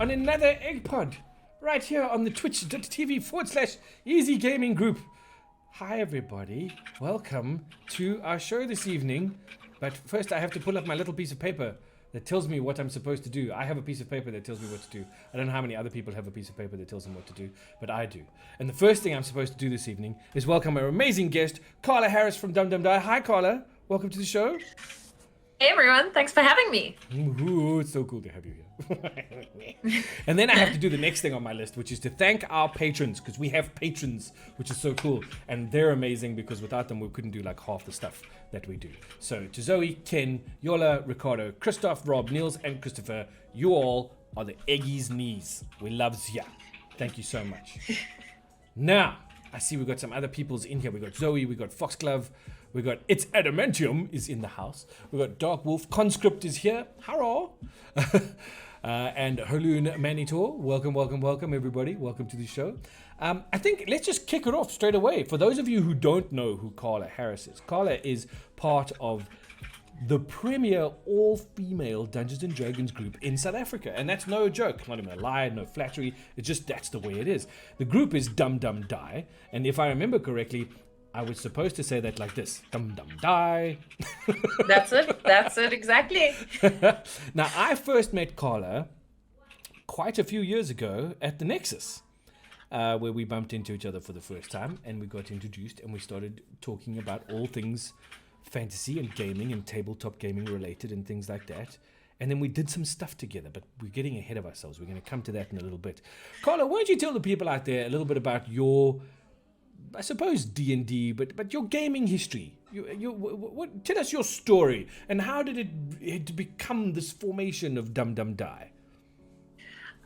on another EGGPod right here on the twitch.tv/Easy Gaming Group. Hi everybody, welcome to our show this evening. But first I have to pull up my little piece of paper that tells me what I'm supposed to do. I have a piece of paper that tells me what to do. I don't know how many other people have a piece of paper that tells them what to do, but I do. And the first thing I'm supposed to do this evening is welcome our amazing guest, Carla Harris from Dum Dum Die. Hi Carla, welcome to the show. Hey everyone, thanks for having me. Ooh, it's so cool to have you here. And then I have to do the next thing on my list, which is to thank our patrons, because we have patrons, which is so cool. And they're amazing because without them, we couldn't do like half the stuff that we do. So to Zoe, Ken, Yola, Ricardo, Christoph, Rob, Niels, and Christopher, you all are the Eggy's knees. We loves ya. Thank you so much. Now, I see we've got some other people's in here. We got Zoe, we got Foxglove, we got It's Adamantium is in the house. We got Dark Wolf, Conscript is here. Hello. And Haloon Manitor, welcome everybody. Welcome to the show. I think let's just kick it off straight away. For those of you who don't know who Carla Harris is, Carla is part of the premier all-female Dungeons & Dragons group in South Africa. And that's no joke, not even a lie, no flattery. It's just that's the way it is. The group is Dum Dum Die. And if I remember correctly, I was supposed to say that like this, Dum Dum Die. That's it, exactly. Now, I first met Carla quite a few years ago at the Nexus, where we bumped into each other for the first time, and we got introduced, and we started talking about all things fantasy and gaming and tabletop gaming related and things like that. And then we did some stuff together, but we're getting ahead of ourselves. We're going to come to that in a little bit. Carla, why don't you tell the people out there a little bit about your, I suppose D&D, but your gaming history. Tell us your story and how did it become this formation of Dum Dum Die?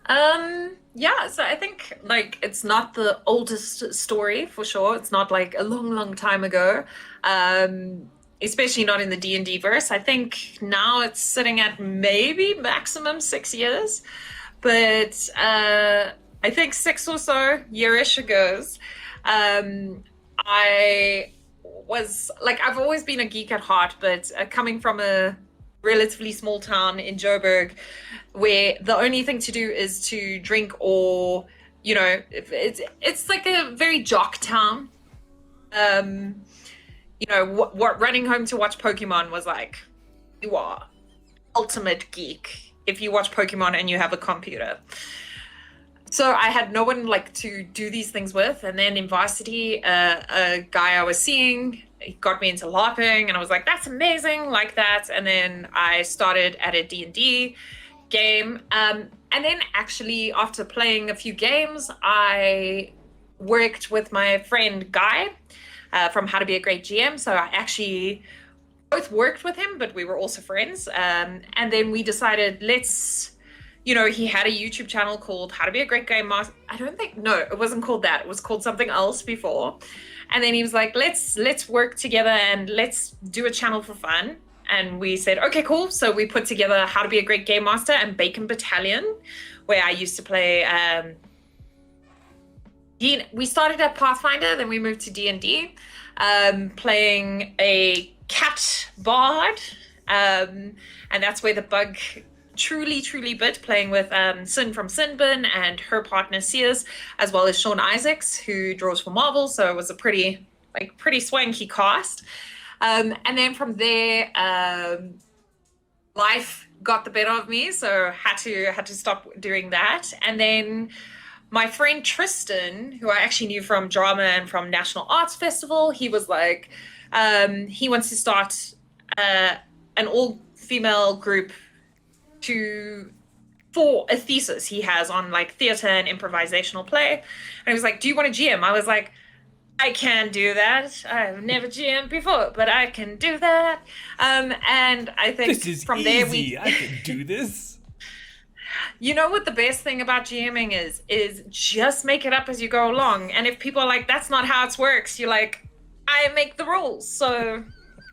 Yeah, so I think like it's not the oldest story for sure. It's not like a long time ago. Especially not in the D&D verse. I think now it's sitting at maybe maximum 6 years, but I think 6 or so yearish ago. I was like, I've always been a geek at heart, but coming from a relatively small town in Joburg, where the only thing to do is to drink, or it's like a very jock town. What running home to watch Pokemon was like, you are ultimate geek if you watch Pokemon and you have a computer. So I had no one like to do these things with. And then in varsity, a guy I was seeing, he got me into LARPing, and I was like, that's amazing, like that. And then I started at a D&D game. And then actually after playing a few games, I worked with my friend Guy from How to Be a Great GM. So I actually both worked with him, but we were also friends. And then we decided, he had a YouTube channel called How to Be a Great Game Master. It wasn't called that. It was called something else before. And then he was like, let's work together and let's do a channel for fun. And we said, okay, cool. So we put together How to Be a Great Game Master and Bacon Battalion, where I used to play. We started at Pathfinder, then we moved to D&D, playing a cat bard. And that's where the bug truly bit, playing with Sin from Sinbin and her partner Sears, as well as Sean Isaacs, who draws for Marvel. So it was a pretty swanky cast. And then from there, life got the better of me, so had to stop doing that. And then my friend Tristan, who I actually knew from drama and from National Arts Festival, he was like, he wants to start an all-female group for a thesis he has on like theater and improvisational play. And he was like, do you want to GM? I was like, I can do that. I've never GM'd before, but I can do that. And I think this is from easy. there I can do this. You know what the best thing about GMing is just make it up as you go along. And if people are like, that's not how it works, you're like, I make the rules. So,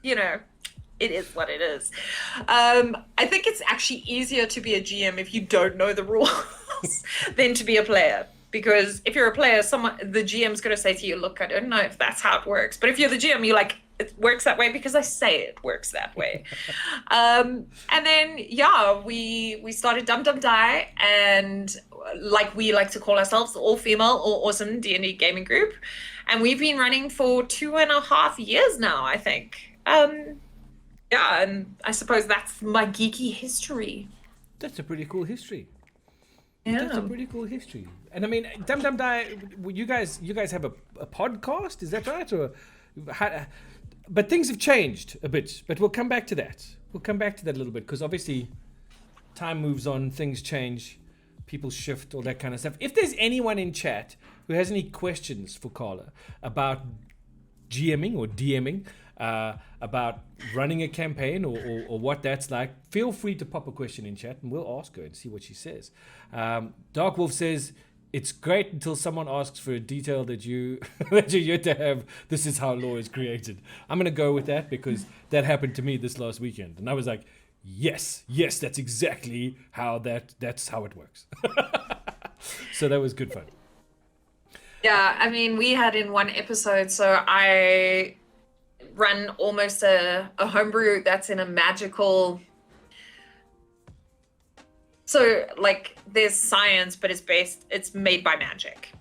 it is what it is. I think it's actually easier to be a GM if you don't know the rules than to be a player. Because if you're a player, the GM's going to say to you, look, I don't know if that's how it works. But if you're the GM, you're like, it works that way because I say it works that way. And then we started Dum Dum Die, and like we like to call ourselves, the all-female, all-awesome D&D gaming group, and we've been running for 2.5 years now, I think. And I suppose that's my geeky history. That's a pretty cool history. Yeah. That's a pretty cool history. And I mean, Dum Dum Die, you guys have a podcast, is that right? Or but things have changed a bit. But we'll come back to that. We'll come back to that a little bit, because obviously time moves on, things change, people shift, all that kind of stuff. If there's anyone in chat who has any questions for Carla about GMing or DMing, about running a campaign or what that's like, feel free to pop a question in chat and we'll ask her and see what she says. Dark Wolf says, it's great until someone asks for a detail that you're yet to have. This is how lore is created. I'm going to go with that because that happened to me this last weekend. And I was like, yes, that's exactly how that's how it works. So that was good fun. Yeah, I mean, we had in one episode, so I run almost a homebrew that's in a magical... So, like, there's science, but it's made by magic.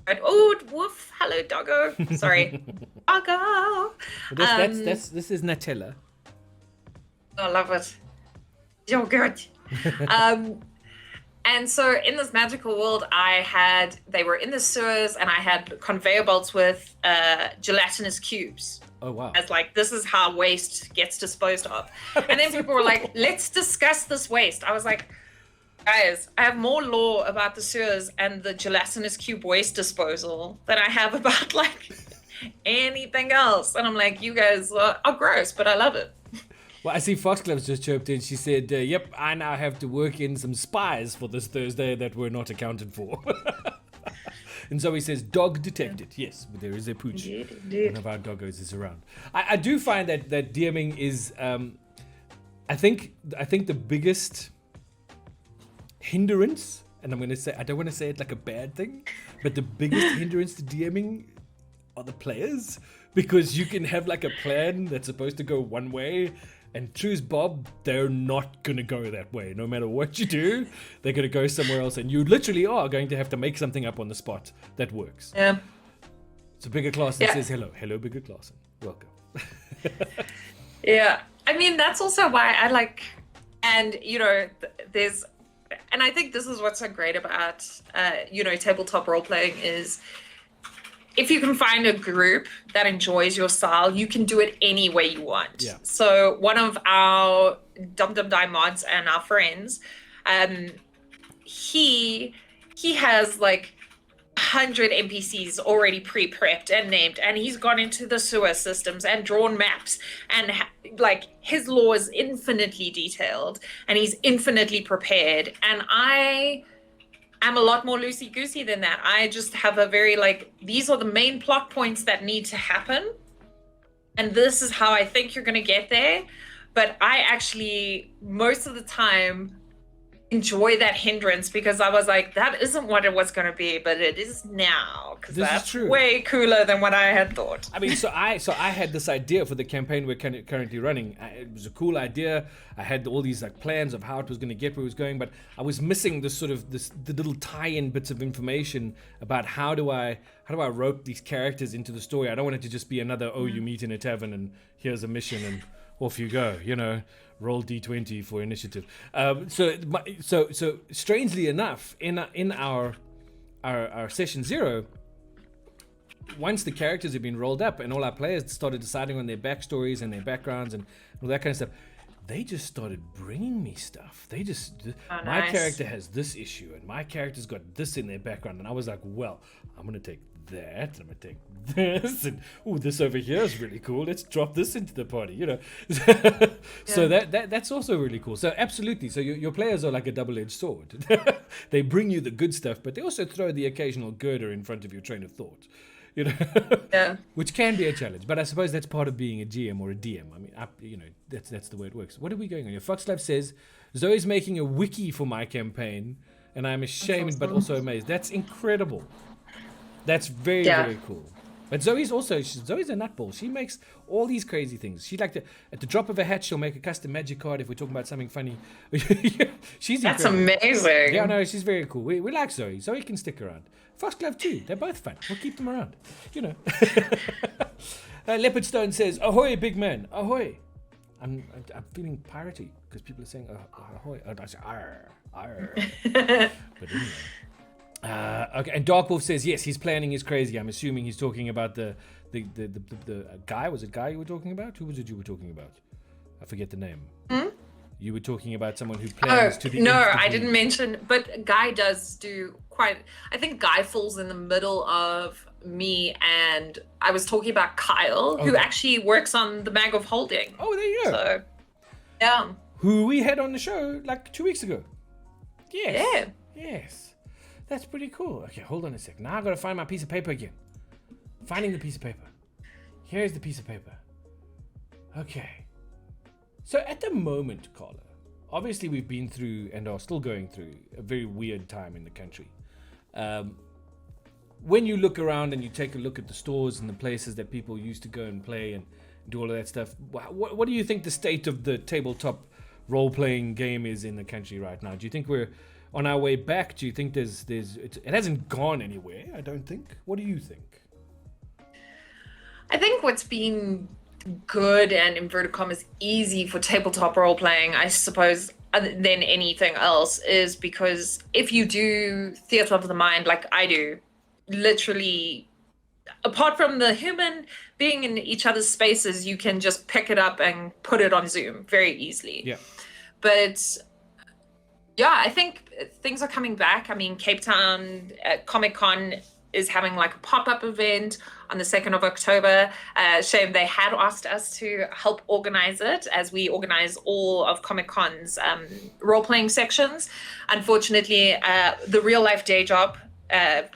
Right? Oh, woof, hello, doggo. Sorry. Doggo. This is Nutella. I love it. You're good. And so in this magical world, they were in the sewers, and I had conveyor belts with gelatinous cubes. Oh, wow. As like, this is how waste gets disposed of. And then people were like, let's discuss this waste. I was like, guys, I have more lore about the sewers and the gelatinous cube waste disposal than I have about like anything else. And I'm like, you guys are gross, but I love it. Well, I see Foxgloves just chirped in. She said, yep, I now have to work in some spies for this Thursday that were not accounted for. And Zoe says, dog detected. Yes, but there is a pooch. Indeed. One of our doggos is around. I do find that DMing is, I think the biggest hindrance, and I don't want to say it like a bad thing, but the biggest hindrance to DMing are the players, because you can have like a plan that's supposed to go one way, and choose Bob, they're not going to go that way. No matter what you do, they're going to go somewhere else, and you literally are going to have to make something up on the spot that works. Yeah. So Bigger Clausen says hello Bigger Clausen, welcome. Yeah, I mean, that's also why I like, and you know, there's, and I think this is what's so great about, tabletop role playing is, if you can find a group that enjoys your style, you can do it any way you want. Yeah. So one of our Dum Dum Die mods and our friends, he has like 100 NPCs already pre-prepped and named, and he's gone into the sewer systems and drawn maps, and like his lore is infinitely detailed and he's infinitely prepared, and I'm a lot more loosey-goosey than that. I just have a very these are the main plot points that need to happen, and this is how I think you're going to get there. But I actually, most of the time, enjoy that hindrance, because I was like, that isn't what it was going to be, but it is now, because that's way cooler than what I had thought. I mean, so I had this idea for the campaign we're currently running. It was a cool idea. I had all these plans of how it was going to get where it was going, but I was missing the little tie-in bits of information about how do I rope these characters into the story. I don't want it to just be another you meet in a tavern and here's a mission and off you go, roll d20 for initiative. So strangely enough, in our session 0, once the characters had been rolled up and all our players started deciding on their backstories and their backgrounds and all that kind of stuff, they just started bringing me stuff. My character has this issue and my character's got this in their background, and I was like, well, I'm gonna take that, I'm gonna take this, and this over here is really cool, let's drop this into the party, So that's also really cool. So absolutely, so your players are like a double-edged sword. They bring you the good stuff, but they also throw the occasional girder in front of your train of thought, yeah. Which can be a challenge, but I suppose that's part of being a GM or a DM. I mean, that's the way it works. What are we going on here? Foxlab says, Zoe's making a wiki for my campaign, and I'm ashamed but also amazed. That's incredible. That's very, very cool. But Zoe's a nutball. She makes all these crazy things. She at the drop of a hat, she'll make a custom magic card if we're talking about something funny. That's incredible. amazing. Yeah, no, she's very cool. We like Zoe. Zoe can stick around. Foxglove too. They're both fun. We'll keep them around. Leopard Stone says, "Ahoy, big man! Ahoy!" I'm feeling piratey because people are saying ahoy. I say arr, arr. But anyway. Okay, and Dark Wolf says yes, his planning is crazy. I'm assuming he's talking about the guy. Was it Guy you were talking about? Who was it you were talking about? I forget the name. You were talking about someone who plans to the No, I didn't mention, but Guy does do quite. I think Guy falls in the middle of me, and I was talking about Kyle, who actually works on the Mag of Holding. Oh, there you go. So, yeah. Who we had on the show like 2 weeks ago. Yes. Yeah. Yes. That's pretty cool. Okay, hold on a sec. Now I gotta find my piece of paper again. Finding the piece of paper. Here's the piece of paper. Okay. So at the moment, Carla, obviously we've been through and are still going through a very weird time in the country. When you look around and you take a look at the stores and the places that people used to go and play and do all of that stuff, what do you think the state of the tabletop role-playing game is in the country right now? Do you think we're on our way back? Do you think it hasn't gone anywhere? I don't think. What do you think? I think what's been good and inverted commas easy for tabletop role playing, I suppose, other than anything else, is because if you do theater of the mind like I do, literally, apart from the human being in each other's spaces, you can just pick it up and put it on Zoom very easily. Yeah. But yeah, I think things are coming back. I mean, Cape Town Comic-Con is having like a pop-up event on the 2nd of October. Shame they had asked us to help organize it, as we organize all of Comic-Con's role-playing sections. Unfortunately, the real-life day job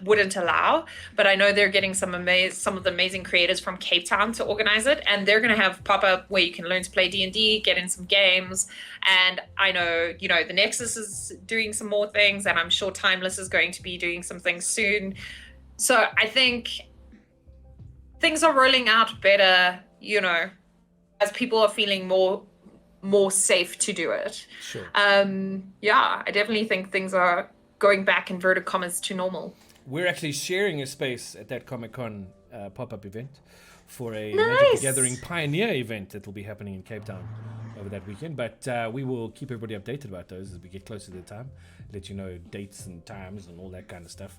wouldn't allow, but I know they're getting some of the amazing creators from Cape Town to organize it, and they're going to have pop-up where you can learn to play D&D, get in some games, and I know, the Nexus is doing some more things, and I'm sure Timeless is going to be doing some things soon. So I think things are rolling out better, as people are feeling more safe to do it. Sure. Yeah, I definitely think things are going back, inverted commas, to normal. We're actually sharing a space at that Comic-Con pop-up event for a Nice. Magic the Gathering Pioneer event that will be happening in Cape Town over that weekend. But we will keep everybody updated about those as we get closer to the time. Let you know dates and times and all that kind of stuff.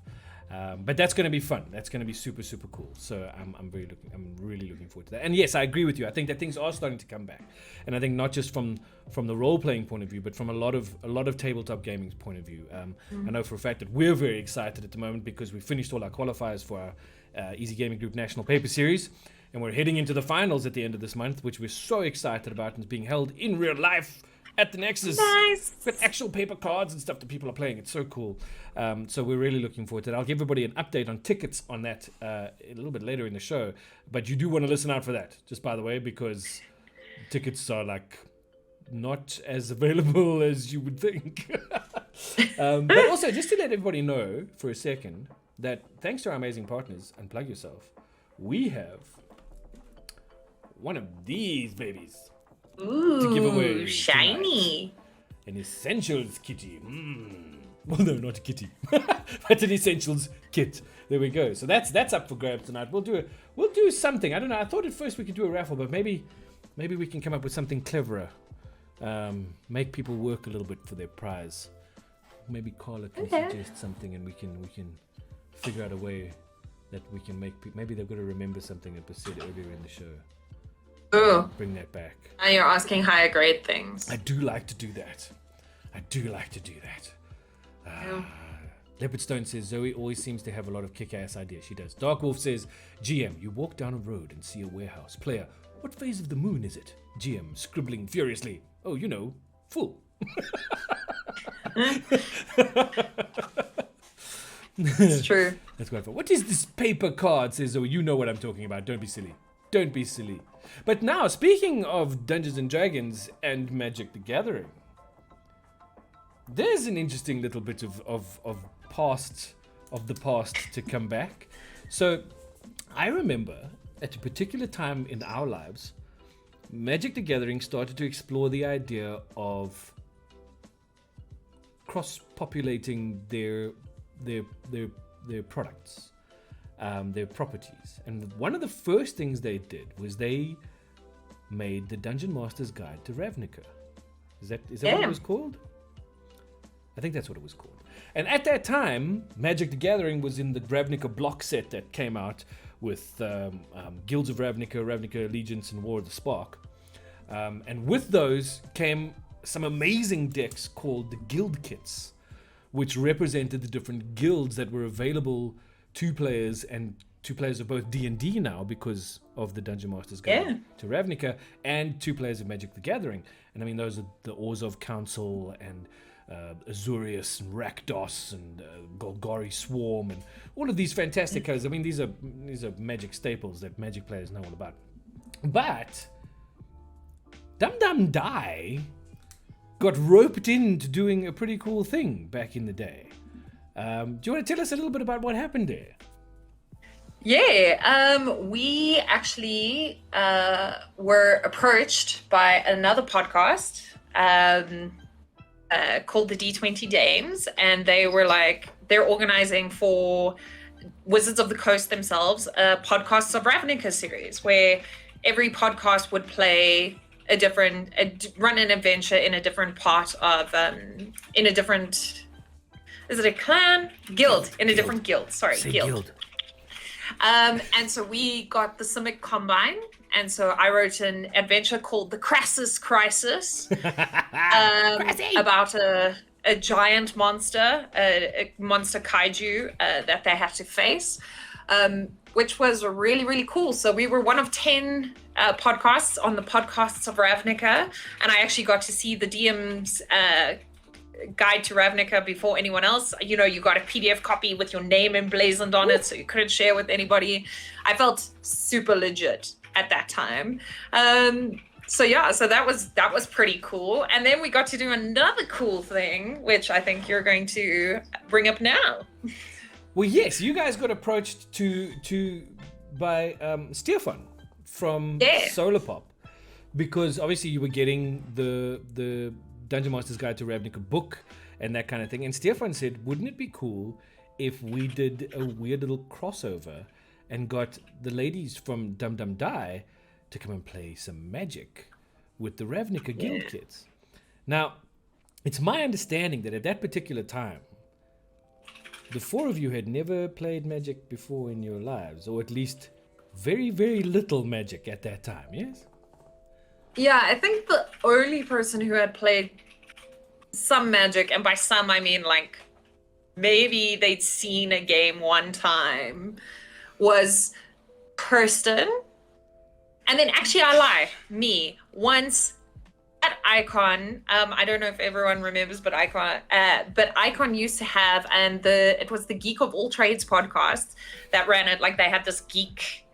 But that's going to be fun. That's going to be super, super cool. So I'm really looking forward to that. And yes, I agree with you. I think that things are starting to come back. And I think not just from the role-playing point of view, but from a lot of tabletop gaming's point of view. I know for a fact that we're very excited at the moment because we finished all our qualifiers for our Easy Gaming Group National Paper Series. And we're heading into the finals at the end of this month, which we're so excited about, and it's being held in real life at the Nexus. Nice. With actual paper cards and stuff that people are playing. It's so cool. So we're really looking forward to it. I'll give everybody an update on tickets on that a little bit later in the show. But you do want to listen out for that, just by the way, because tickets are like not as available as you would think. But also, just to let everybody know for a second that thanks to our amazing partners, Unplug Yourself, we have one of these babies. Ooh, to give away shiny. tonight. An Essentials kitty. Well, no, not a kitty, but an Essentials kit. There we go. So that's up for grabs tonight. We'll do something. I don't know. I thought at first we could do a raffle, but maybe we can come up with something cleverer. Make people work a little bit for their prize. Maybe Carla can suggest something, and we can figure out a way that we can make. Maybe they've got to remember something that was said earlier in the show. Ooh. Bring that back. Now you're asking higher grade things. I do like to do that. Yeah. Leopard Stone says Zoe always seems to have a lot of kick-ass ideas. She does. Dark Wolf says, GM, you walk down a road and see a warehouse. Player, what phase of the moon is it? GM, scribbling furiously. Oh, full. It's true. That's quite fun. What is this paper card? Says Zoe. You know what I'm talking about. Don't be silly. But now, speaking of Dungeons and Dragons and Magic the Gathering, there's an interesting little bit of the past to come back. So I remember at a particular time in our lives, Magic the Gathering started to explore the idea of cross-populating their products, their properties. And one of the first things they did was they made the Dungeon Master's Guide to Ravnica. Is that what it was called? I think that's what it was called. And at that time, Magic the Gathering was in the Ravnica block set that came out with Guilds of Ravnica, Ravnica Allegiance, and War of the Spark. And with those came some amazing decks called the Guild Kits, which represented the different guilds that were available to players, and to players of both D&D now because of the Dungeon Master's Guide to Ravnica, and to players of Magic the Gathering. And I mean, those are the Orzhov Council and Azorius and Rakdos and Golgari Swarm and all of these fantastic cards. I mean, these are Magic staples that Magic players know all about. But Dum Dum Die got roped into doing a pretty cool thing back in the day. Do you want to tell us a little bit about what happened there? Yeah, we actually were approached by another podcast called the D20 Dames, and they were like, they're organizing for Wizards of the Coast themselves a Podcasts of Ravnica series, where every podcast would play run an adventure in a different part of, in a different, is it a clan? Guild, in a different guild, sorry, guild. And so we got the Simic Combine, and so I wrote an adventure called The Crassus Crisis, about a giant monster, a monster kaiju that they had to face, which was really, really cool. So we were one of 10 podcasts on the Podcasts of Ravnica, and I actually got to see the DM's Guide to Ravnica before anyone else. You know, you got a PDF copy with your name emblazoned on it, so you couldn't share with anybody. I felt super legit at that time. So that was pretty cool. And then we got to do another cool thing, which I think you're going to bring up now. Well, yes, you guys got approached by Stefan from Solar Pop, because obviously you were getting the Dungeon Master's Guide to Ravnica book and that kind of thing. And Stefan said, wouldn't it be cool if we did a weird little crossover and got the ladies from Dum Dum Die to come and play some Magic with the Ravnica Guild Kits? Now, it's my understanding that at that particular time, the four of you had never played Magic before in your lives, or at least very, very little Magic at that time, yes? Yeah, I think the only person who had played some Magic, and by some I mean like maybe they'd seen a game one time, was Kirsten. And then actually I lie, me, once at Icon, I don't know if everyone remembers, but Icon used to have, and it was the Geek of All Trades podcast that ran it. Like, they had this geek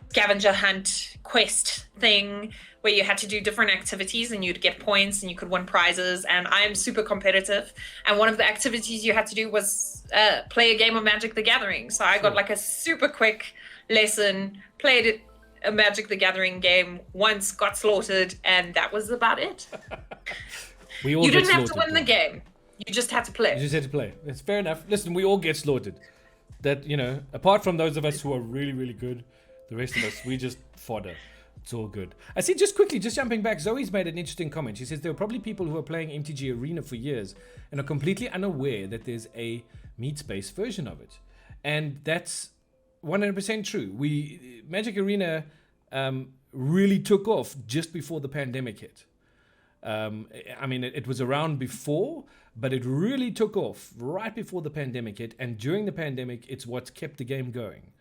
scavenger hunt quest thing where you had to do different activities and you'd get points and you could win prizes. And I'm super competitive. And one of the activities you had to do was play a game of Magic the Gathering. So I got like a super quick lesson, played it, a Magic the Gathering game once, got slaughtered, and that was about it. You didn't have to win the game. You just had to play. You just had to play. It's fair enough. Listen, we all get slaughtered. That, you know, apart from those of us who are really, really good, the rest of us, we just fodder. It's all good. I see, just quickly, just jumping back, Zoe's made an interesting comment. She says there are probably people who are playing MTG Arena for years and are completely unaware that there's a meat space version of it. And that's 100% true. Magic Arena really took off just before the pandemic hit. I mean, it was around before, but it really took off right before the pandemic hit. And during the pandemic, it's what's kept the game going.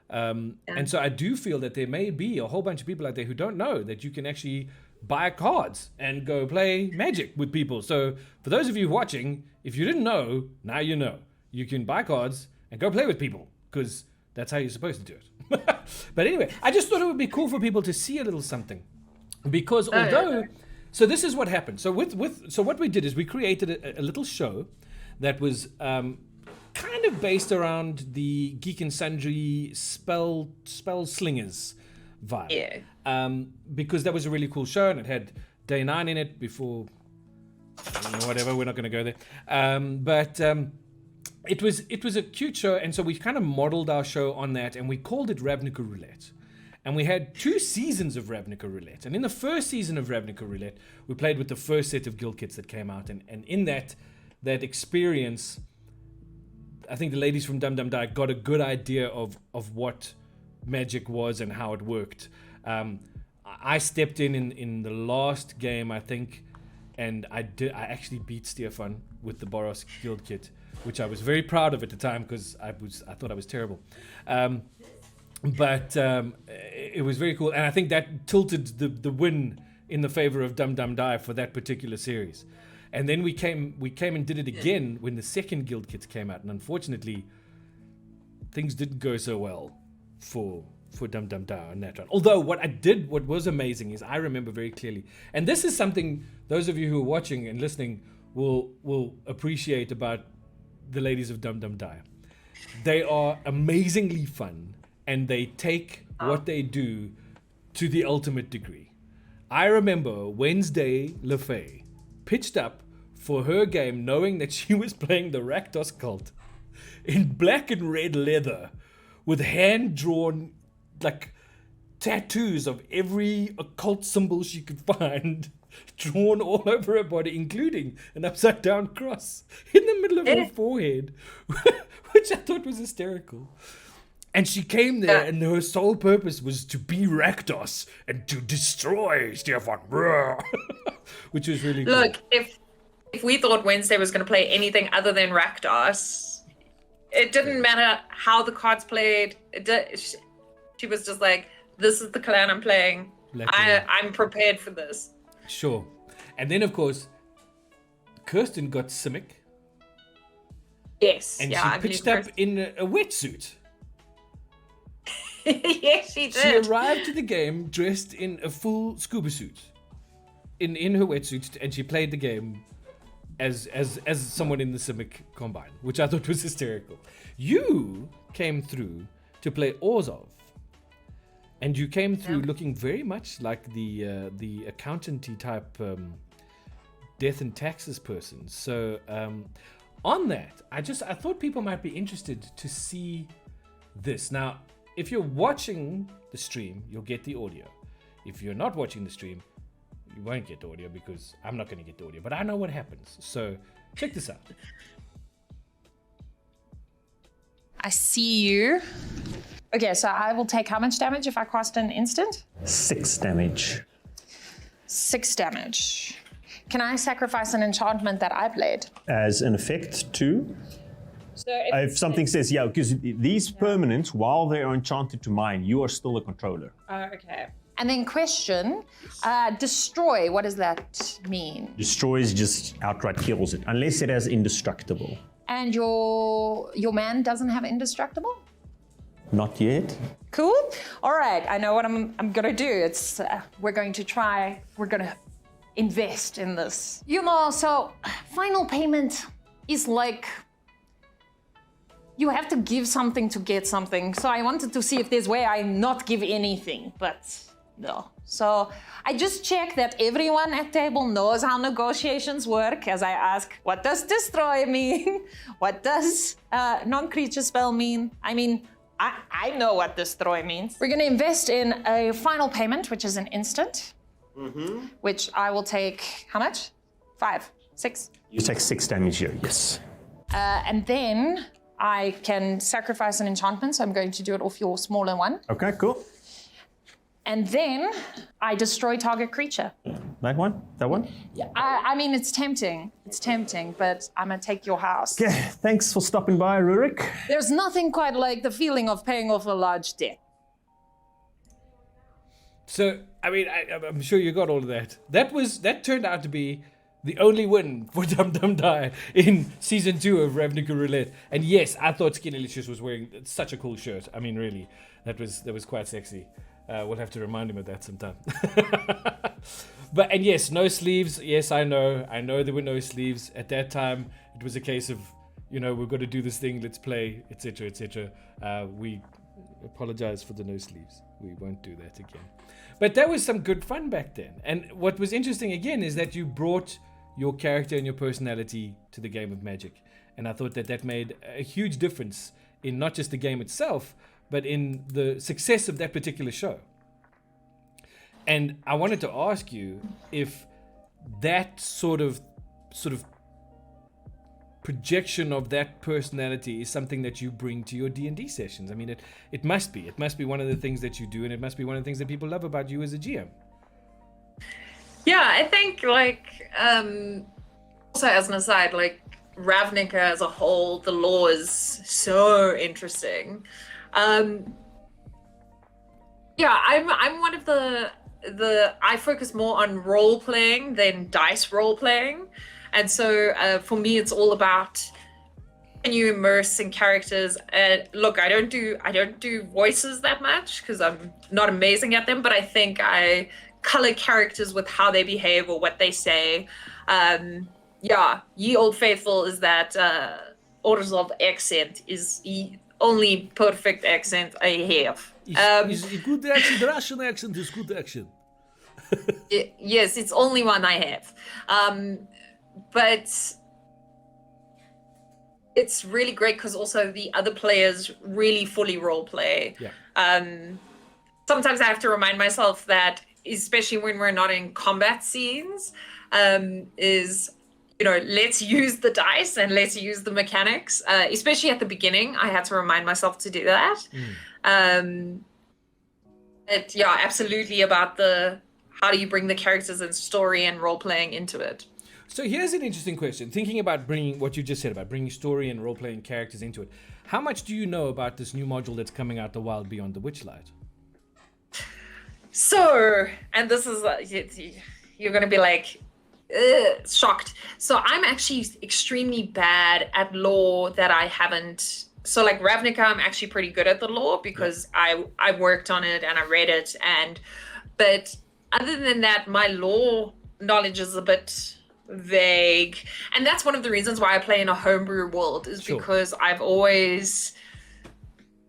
And so I do feel that there may be a whole bunch of people out there who don't know that you can actually buy cards and go play Magic with people. So for those of you watching, if you didn't know, now you know. You can buy cards and go play with people, because that's how you're supposed to do it. But anyway, I just thought it would be cool for people to see a little something, because so this is what happened. So so what we did is we created a little show that was kind of based around the Geek and Sundry spell slingers vibe. Yeah. Because that was a really cool show, and it had Day 9 in it before, whatever, we're not going to go there. But it was a cute show, and so we kind of modeled our show on that, and we called it Ravnica Roulette. And we had 2 seasons of Ravnica Roulette. And in the first season of Ravnica Roulette, we played with the first set of guild kits that came out. And in that experience, I think the ladies from Dum Dum Die got a good idea of what Magic was and how it worked. I stepped in the last game, I think, and I actually beat Stefan with the Boros guild kit, which I was very proud of at the time because I thought I was terrible. But it was very cool, and I think that tilted the win in the favor of Dum Dum Die for that particular series. And then we came and did it again when the second guild kits came out, and unfortunately, things didn't go so well for Dum Dum Die on that one. Although what was amazing is I remember very clearly, and this is something those of you who are watching and listening will appreciate about the ladies of Dum Dum Die. They are amazingly fun, and they take what they do to the ultimate degree. I remember Wednesday LaFay pitched up for her game knowing that she was playing the Rakdos cult in black and red leather with hand-drawn like tattoos of every occult symbol she could find drawn all over her body, including an upside-down cross in the middle of her forehead, which I thought was hysterical. And she came there, and her sole purpose was to be Rakdos and to destroy Stefan. Which was really cool. Look, if we thought Wednesday was going to play anything other than Rakdos, it didn't matter how the cards played. She was just like, this is the clan I'm playing. I'm prepared for this. Sure. And then, of course, Kirsten got Simic. Yes. And she pitched up in a wetsuit. Yes, she did. She arrived to the game dressed in a full scuba suit, in her wetsuit, and she played the game as someone in the Simic Combine, which I thought was hysterical. You came through to play Orzhov, and you came through looking very much like the accountancy type death and taxes person. So on that, I thought people might be interested to see this. Now, if you're watching the stream, you'll get the audio. If you're not watching the stream, you won't get the audio because I'm not going to get the audio. But I know what happens. So check this out. I see you. Okay, so I will take how much damage if I cast an instant? 6 damage. 6 damage. Can I sacrifice an enchantment that I played? As an effect too. So If something says, because these permanents, while they are enchanted to mine, you are still a controller. Okay. And then question, destroy, what does that mean? Destroys just outright kills it, unless it has indestructible. And your man doesn't have indestructible? Not yet. Cool. All right, I know what I'm gonna do. It's we're gonna invest in this. So final payment is like, you have to give something to get something. So I wanted to see if there's way I not give anything, but no. So I just check that everyone at table knows how negotiations work as I ask, what does destroy mean? What does non-creature spell mean? I mean, I know what destroy means. We're gonna invest in a final payment, which is an instant, which I will take, how much? 5, 6? You take 6 damage here, yes. And then I can sacrifice an enchantment, so I'm going to do it off your smaller one. Okay, cool. And then I destroy target creature. That one? That one? Yeah, I mean, it's tempting. It's tempting, but I'm gonna take your house. Okay, thanks for stopping by, Rurik. There's nothing quite like the feeling of paying off a large debt. So, I mean, I'm sure you got all of that. That turned out to be the only win for Dum Dum Die in season 2 of Ravnica Roulette. And yes, I thought Skinnylicious was wearing such a cool shirt. I mean, really, that was quite sexy. We'll have to remind him of that sometime. And yes, no sleeves. Yes, I know there were no sleeves. At that time, it was a case of we've got to do this thing, let's play, etc., etc. We apologize for the no sleeves. We won't do that again. But that was some good fun back then. And what was interesting again is that you brought your character and your personality to the game of Magic. And I thought that made a huge difference in not just the game itself, but in the success of that particular show. And I wanted to ask you if that sort of projection of that personality is something that you bring to your D&D sessions. I mean, it must be. It must be one of the things that you do, and it must be one of the things that people love about you as a GM. Yeah, I think, like, also as an aside, like, Ravnica as a whole, the lore is so interesting. Yeah, I'm one of the I focus more on role playing than dice role playing, and so for me it's all about, can you immerse in characters. Look, I don't do voices that much because I'm not amazing at them, but I think I color characters with how they behave or what they say. Yeah, Ye Old Faithful is that orders of accent is the only perfect accent I have. Is a good accent. The Russian accent is good accent. Yes, it's only one I have. But it's really great because also the other players really fully role play. Yeah. Sometimes I have to remind myself that, especially when we're not in combat scenes, let's use the dice and let's use the mechanics. Especially at the beginning, I had to remind myself to do that. Yeah, absolutely about how do you bring the characters and story and role playing into it. So here's an interesting question. Thinking about bringing what you just said about bringing story and role playing characters into it, how much do you know about this new module that's coming out, The Wild Beyond the Witchlight? So, and this is you're gonna be like shocked. So I'm actually extremely bad at lore that I haven't. So like Ravnica, I'm actually pretty good at the lore because I worked on it and I read it, but other than that, my lore knowledge is a bit vague, and that's one of the reasons why I play in a homebrew world is because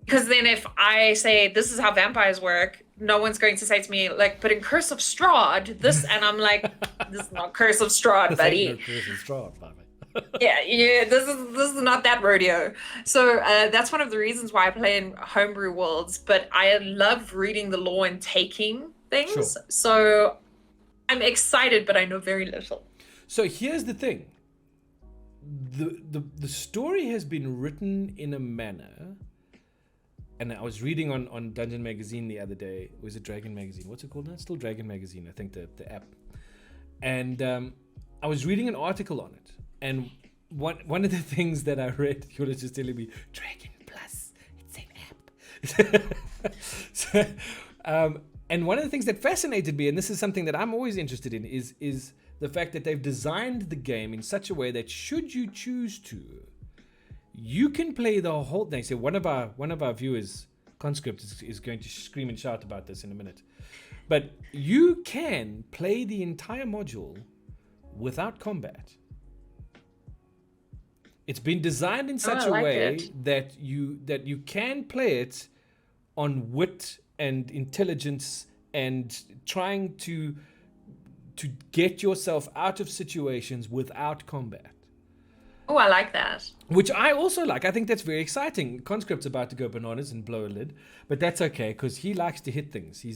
because then if I say this is how vampires work, no one's going to say to me like, but in Curse of Strahd this, and I'm like, this is not Curse of Strahd, buddy. No Curse of Strahd, buddy. yeah, this is not that rodeo. So that's one of the reasons why I play in homebrew worlds, but I love reading the lore and taking things. Sure. So I'm excited, but I know very little. So here's the thing. The story has been written in a manner, and I was reading on Dungeon Magazine the other day. Was it Dragon Magazine? What's it called now? It's still Dragon Magazine, I think, the app. And I was reading an article on it. And one of the things that I read, you were just telling me, Dragon Plus, it's an app. So, and one of the things that fascinated me, and this is something that I'm always interested in, is the fact that they've designed the game in such a way that should you choose to, you can play the whole thing. So one of our viewers, Conscript, is going to scream and shout about this in a minute. But you can play the entire module without combat. It's been designed in such a way that you can play it on wit and intelligence and trying to get yourself out of situations without combat. Oh, I like that. Which I also like. I think that's very exciting. Conscript's about to go bananas and blow a lid, but that's okay because he likes to hit things. See,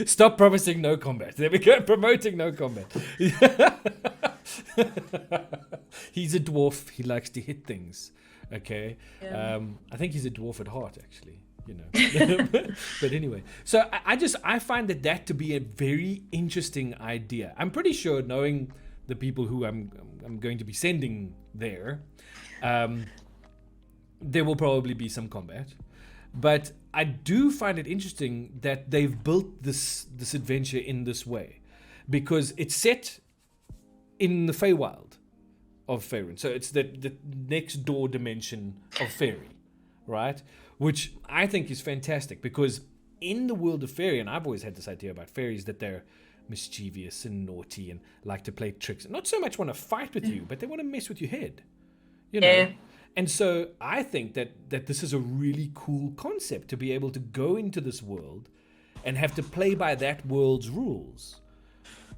stop promising no combat. There we go, promoting no combat. He's a dwarf. He likes to hit things. Okay. Yeah. I think he's a dwarf at heart, actually. But anyway, so I find that to be a very interesting idea. I'm pretty sure, knowing the people who I'm going to be sending there, there will probably be some combat. But I do find it interesting that they've built this adventure in this way, because it's set in the Feywild of Faerun. So it's the next door dimension of Fairy, right? Which I think is fantastic, because in the world of Fairy, and I've always had this idea about fairies, that they're mischievous and naughty and like to play tricks. Not so much want to fight with you, but they want to mess with your head. You know? Yeah. And so I think that this is a really cool concept, to be able to go into this world and have to play by that world's rules,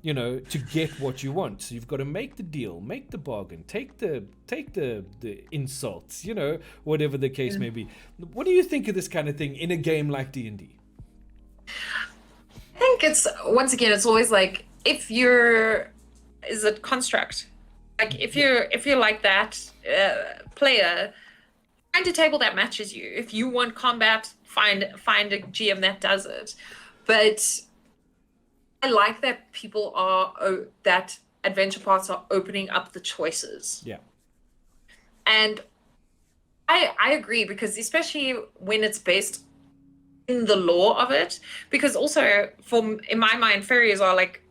you know, to get what you want. So you've got to make the deal, make the bargain, take the insults, you know, whatever the case may be. What do you think of this kind of thing in a game like D&D? I think it's, once again, it's always like, if you're, is it construct? Like, if you're like that player, find a table that matches you. If you want combat, find a GM that does it. But I like that people are, that adventure parts are opening up the choices. Yeah. And I agree, because especially when it's based in the lore of it, because also in my mind, fairies are like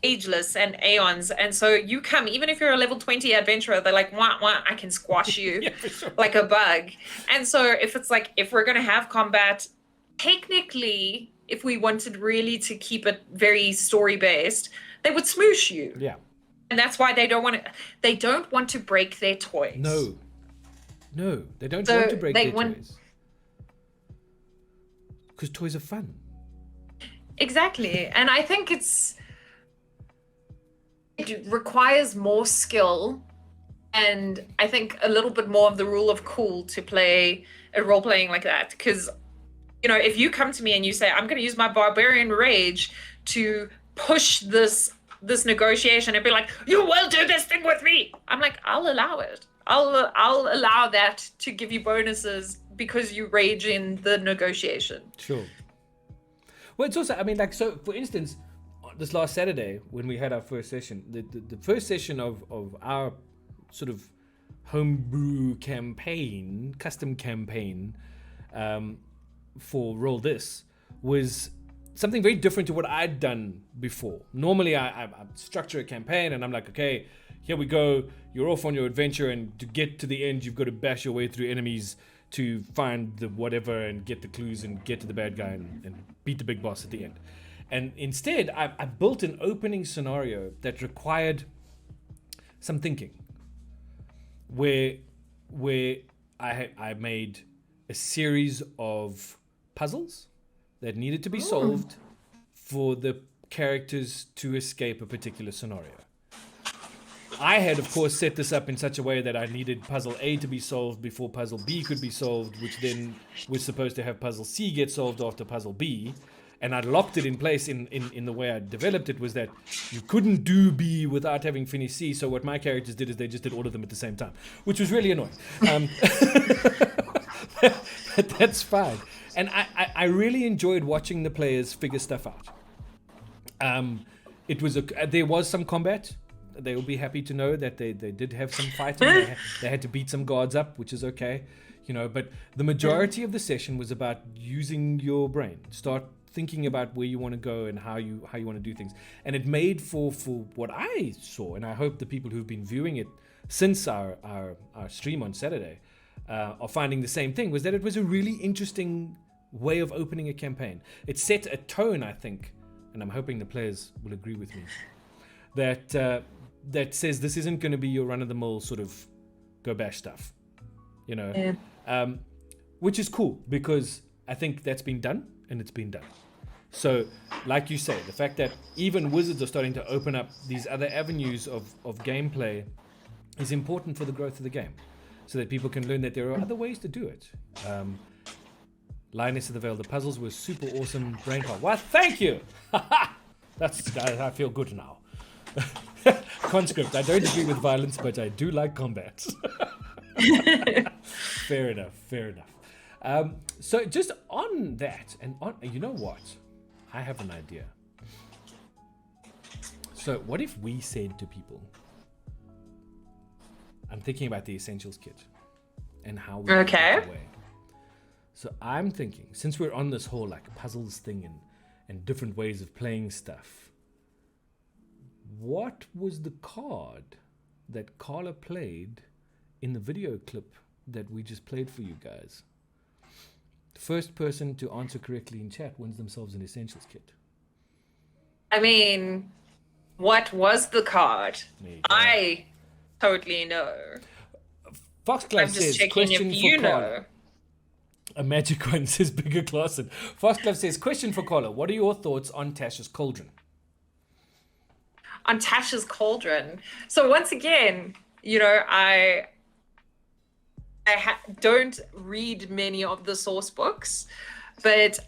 ageless and aeons, and so you come, even if you're a level 20 adventurer, they're like, wah, wah, I can squash you Yeah, for sure. like a bug. And so if it's like, if we're going to have combat, technically, if we wanted really to keep it very story based, they would smoosh you. Yeah. And that's why they don't want to break their toys. No, they don't So want to break they their want- toys. Because toys are fun. Exactly. And I think it requires more skill, and I think a little bit more of the rule of cool to play a role playing like that. Because, you know, if you come to me and you say, I'm going to use my barbarian rage to push this negotiation, and be like, you will do this thing with me, I'm like, I'll allow it. I'll allow that to give you bonuses because you rage in the negotiation. Sure. Well, it's also, I mean, like, so for instance, this last Saturday when we had our first session, the first session of our sort of homebrew campaign, custom campaign for Roll This, was something very different to what I'd done before. Normally I structure a campaign and I'm like, okay, here we go, you're off on your adventure, and to get to the end you've got to bash your way through enemies to find the whatever and get the clues and get to the bad guy and beat the big boss at the end. And instead, I built an opening scenario that required some thinking, where I made a series of puzzles that needed to be solved for the characters to escape a particular scenario. I had, of course, set this up in such a way that I needed puzzle A to be solved before puzzle B could be solved, which then was supposed to have puzzle C get solved after puzzle B. And I locked it in place in the way I developed it, was that you couldn't do B without having finished C. So what my characters did is they just did all of them at the same time, which was really annoying. But that's fine. And I really enjoyed watching the players figure stuff out. There was some combat. They will be happy to know that they did have some fighting. They had to beat some guards up, which is okay, you know. But the majority of the session was about using your brain. Start thinking about where you want to go and how you want to do things. And it made for what I saw, and I hope the people who've been viewing it since our stream on Saturday are finding the same thing, was that it was a really interesting way of opening a campaign. It set a tone, I think, and I'm hoping the players will agree with me, that says this isn't going to be your run-of-the-mill sort of go bash stuff, you know. Yeah. Which is cool, because I think that's been done, and it's been done. So, like you say, the fact that even wizards are starting to open up these other avenues of gameplay is important for the growth of the game, so that people can learn that there are other ways to do it. Lioness of the Veil, the puzzles were super awesome. Brainpop. Well, thank you! I feel good now. Conscript, I don't agree with violence, but I do like combat. Fair enough. So just on that, and on, you know what? I have an idea. So what if we said to people, I'm thinking about the Essentials Kit and how we Okay. take it away. So I'm thinking, since we're on this whole like puzzles thing and different ways of playing stuff, what was the card that Carla played in the video clip that we just played for you guys? The first person to answer correctly in chat wins themselves an Essentials Kit. I mean, what was the card? There you go. I totally know. Foxglove I'm just says, checking question if for you Carla. know. A magic one says Bigger Clausen. Foxglove says, question for Carla. What are your thoughts on Tasha's cauldron? On Tasha's cauldron. So once again, I don't read many of the source books, but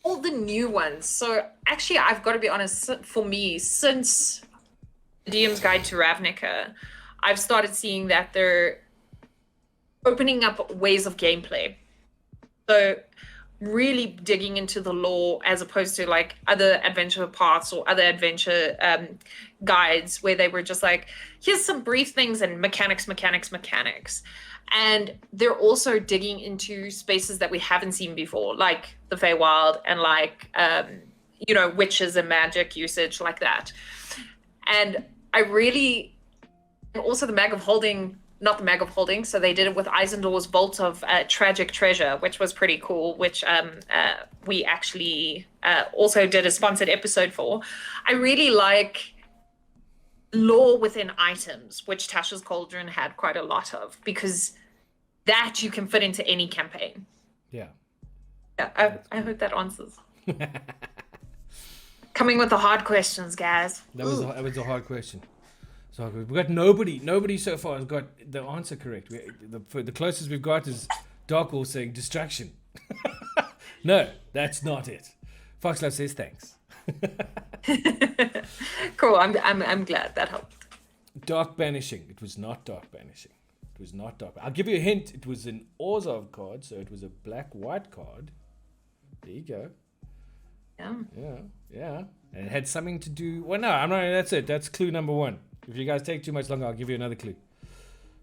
all the new ones. So actually, I've got to be honest, for me, since DM's Guide to Ravnica, I've started seeing that they're opening up ways of gameplay. So really digging into the lore as opposed to like other adventure paths or other adventure guides where they were just like, here's some brief things and mechanics. And they're also digging into spaces that we haven't seen before, like the Feywild and like, witches and magic usage like that. And also the Mag of Holding, not the Mag of Holding, so they did it with Eisendor's Vault of Tragic Treasure, which was pretty cool, which we actually also did a sponsored episode for. I really like lore within items, which Tasha's Cauldron had quite a lot of, because that you can fit into any campaign. Yeah. Yeah, I hope that answers. Coming with the hard questions, guys. That was a hard question. So we've got nobody so far has got the answer correct. The closest we've got is Dark Wolf saying distraction. No, that's not it. Foxglove says thanks. Cool. I'm glad that helped. Dark Banishing. It was not Dark Banishing. It was not Dark. I'll give you a hint. It was an Orzhov card, so it was a black-white card. There you go. Yeah. And it had something to do. Well, no, I'm not. That's it. That's clue number one. If you guys take too much longer, I'll give you another clue.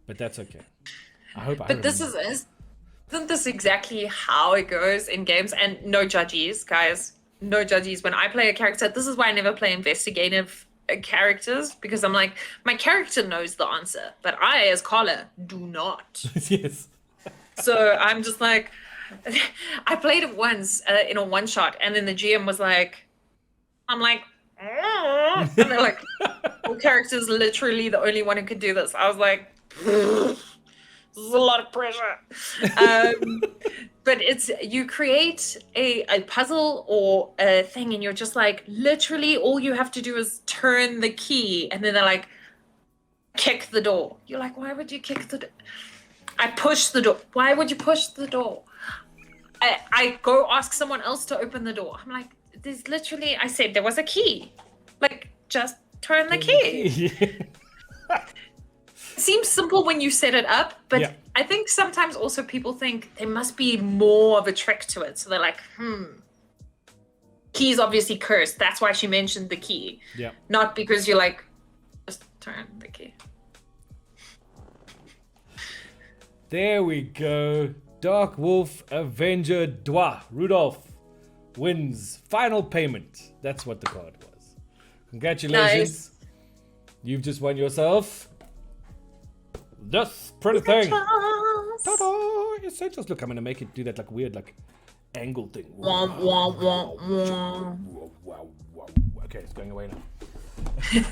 But that's okay. But this isn't this exactly how it goes in games? And no judges, guys. No judges. When I play a character, this is why I never play investigative characters, because I'm like, my character knows the answer, but I, as Carla, do not. Yes. So I'm just like, I played it once in a one shot, and then the GM was like, I'm like, and they're like, all characters literally the only one who could do this. I was like, this is a lot of pressure. But you create a puzzle or a thing, and you're just like, literally all you have to do is turn the key, and then they're like, kick the door. You're like, why would you kick the door? I push the door. Why would you push the door? I go ask someone else to open the door. I'm like, there's literally, I said there was a key. Like, just turn the key. Seems simple when you set it up, but yeah. I think sometimes also people think there must be more of a trick to it. So they're like, key's obviously cursed. That's why she mentioned the key. Yeah. Not because you're like, just turn the key. There we go. Dark Wolf Avenger Dwa. Rudolph wins final payment. That's what the card was. Congratulations. Nice. You've just won yourself this pretty thing. Ta-da! Essentials. Look, I'm going to make it do that like weird like angle thing. Okay, it's going away now.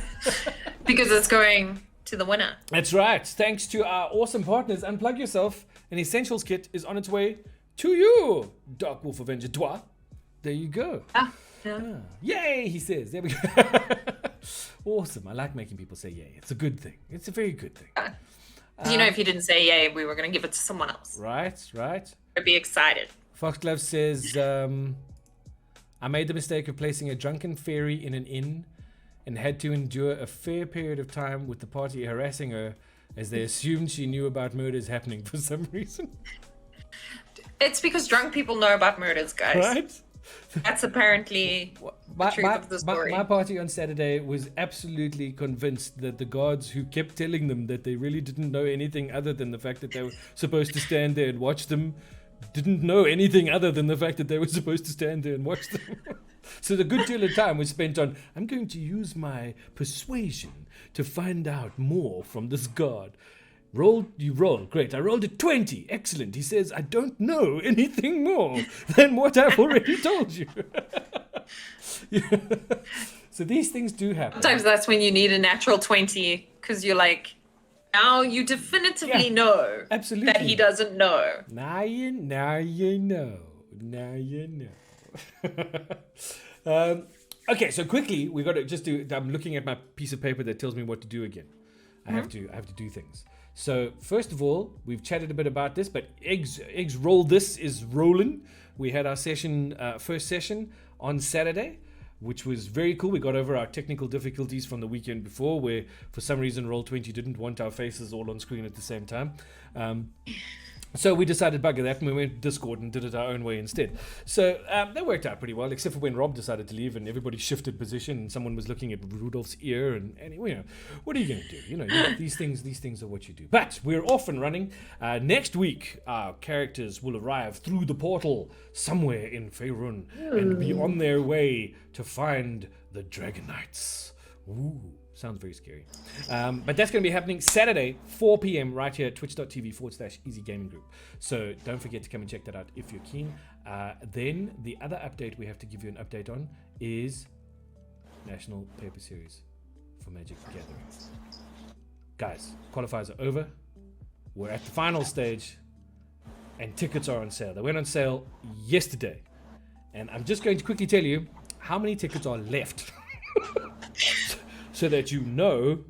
Because it's going to the winner. That's right. Thanks to our awesome partners. Unplug yourself. An Essentials kit is on its way to you. Dark Wolf Avenger Dwa. There you go. Yeah. Yay, he says. There we go. Awesome. I like making people say yay. It's a good thing. It's a very good thing. If you didn't say yay, we were going to give it to someone else. Right. I'd be excited. Foxglove says, I made the mistake of placing a drunken fairy in an inn and had to endure a fair period of time with the party harassing her as they assumed she knew about murders happening for some reason. It's because drunk people know about murders, guys. Right? That's apparently the truth of the story. My party on Saturday was absolutely convinced that the guards who kept telling them that they really didn't know anything other than the fact that they were supposed to stand there and watch them didn't know anything other than the fact that they were supposed to stand there and watch them. So the good deal of time was spent on, I'm going to use my persuasion to find out more from this guard. You roll. Great. I rolled a 20. Excellent. He says, I don't know anything more than what I've already told you. So these things do happen. Sometimes that's when you need a natural 20, because you're like, Now you definitively Yeah, know absolutely. that he doesn't know. Now you know. Now you know. Okay, so quickly we got to just do. I'm looking at my piece of paper that tells me what to do again. I have to do things. So first of all, we've chatted a bit about this, but eggs roll. This is rolling. We had our session, first session on Saturday, which was very cool. We got over our technical difficulties from the weekend before, where for some reason Roll20 didn't want our faces all on screen at the same time. So we decided bugger that, and we went to Discord and did it our own way instead. So that worked out pretty well, except for when Rob decided to leave and everybody shifted position and someone was looking at Rudolph's ear and you know, what are you going to do? You know, these things are what you do. But we're off and running. Next week, our characters will arrive through the portal somewhere in Faerun and be on their way to find the Dragon Knights. Ooh. Sounds very scary. But that's going to be happening Saturday, 4 p.m. right here at twitch.tv/Easy Gaming Group. So don't forget to come and check that out if you're keen. Then the other update we have to give you an update on is National Paper Series for Magic the Gathering. Guys, qualifiers are over. We're at the final stage and tickets are on sale. They went on sale yesterday. And I'm just going to quickly tell you how many tickets are left. So that you know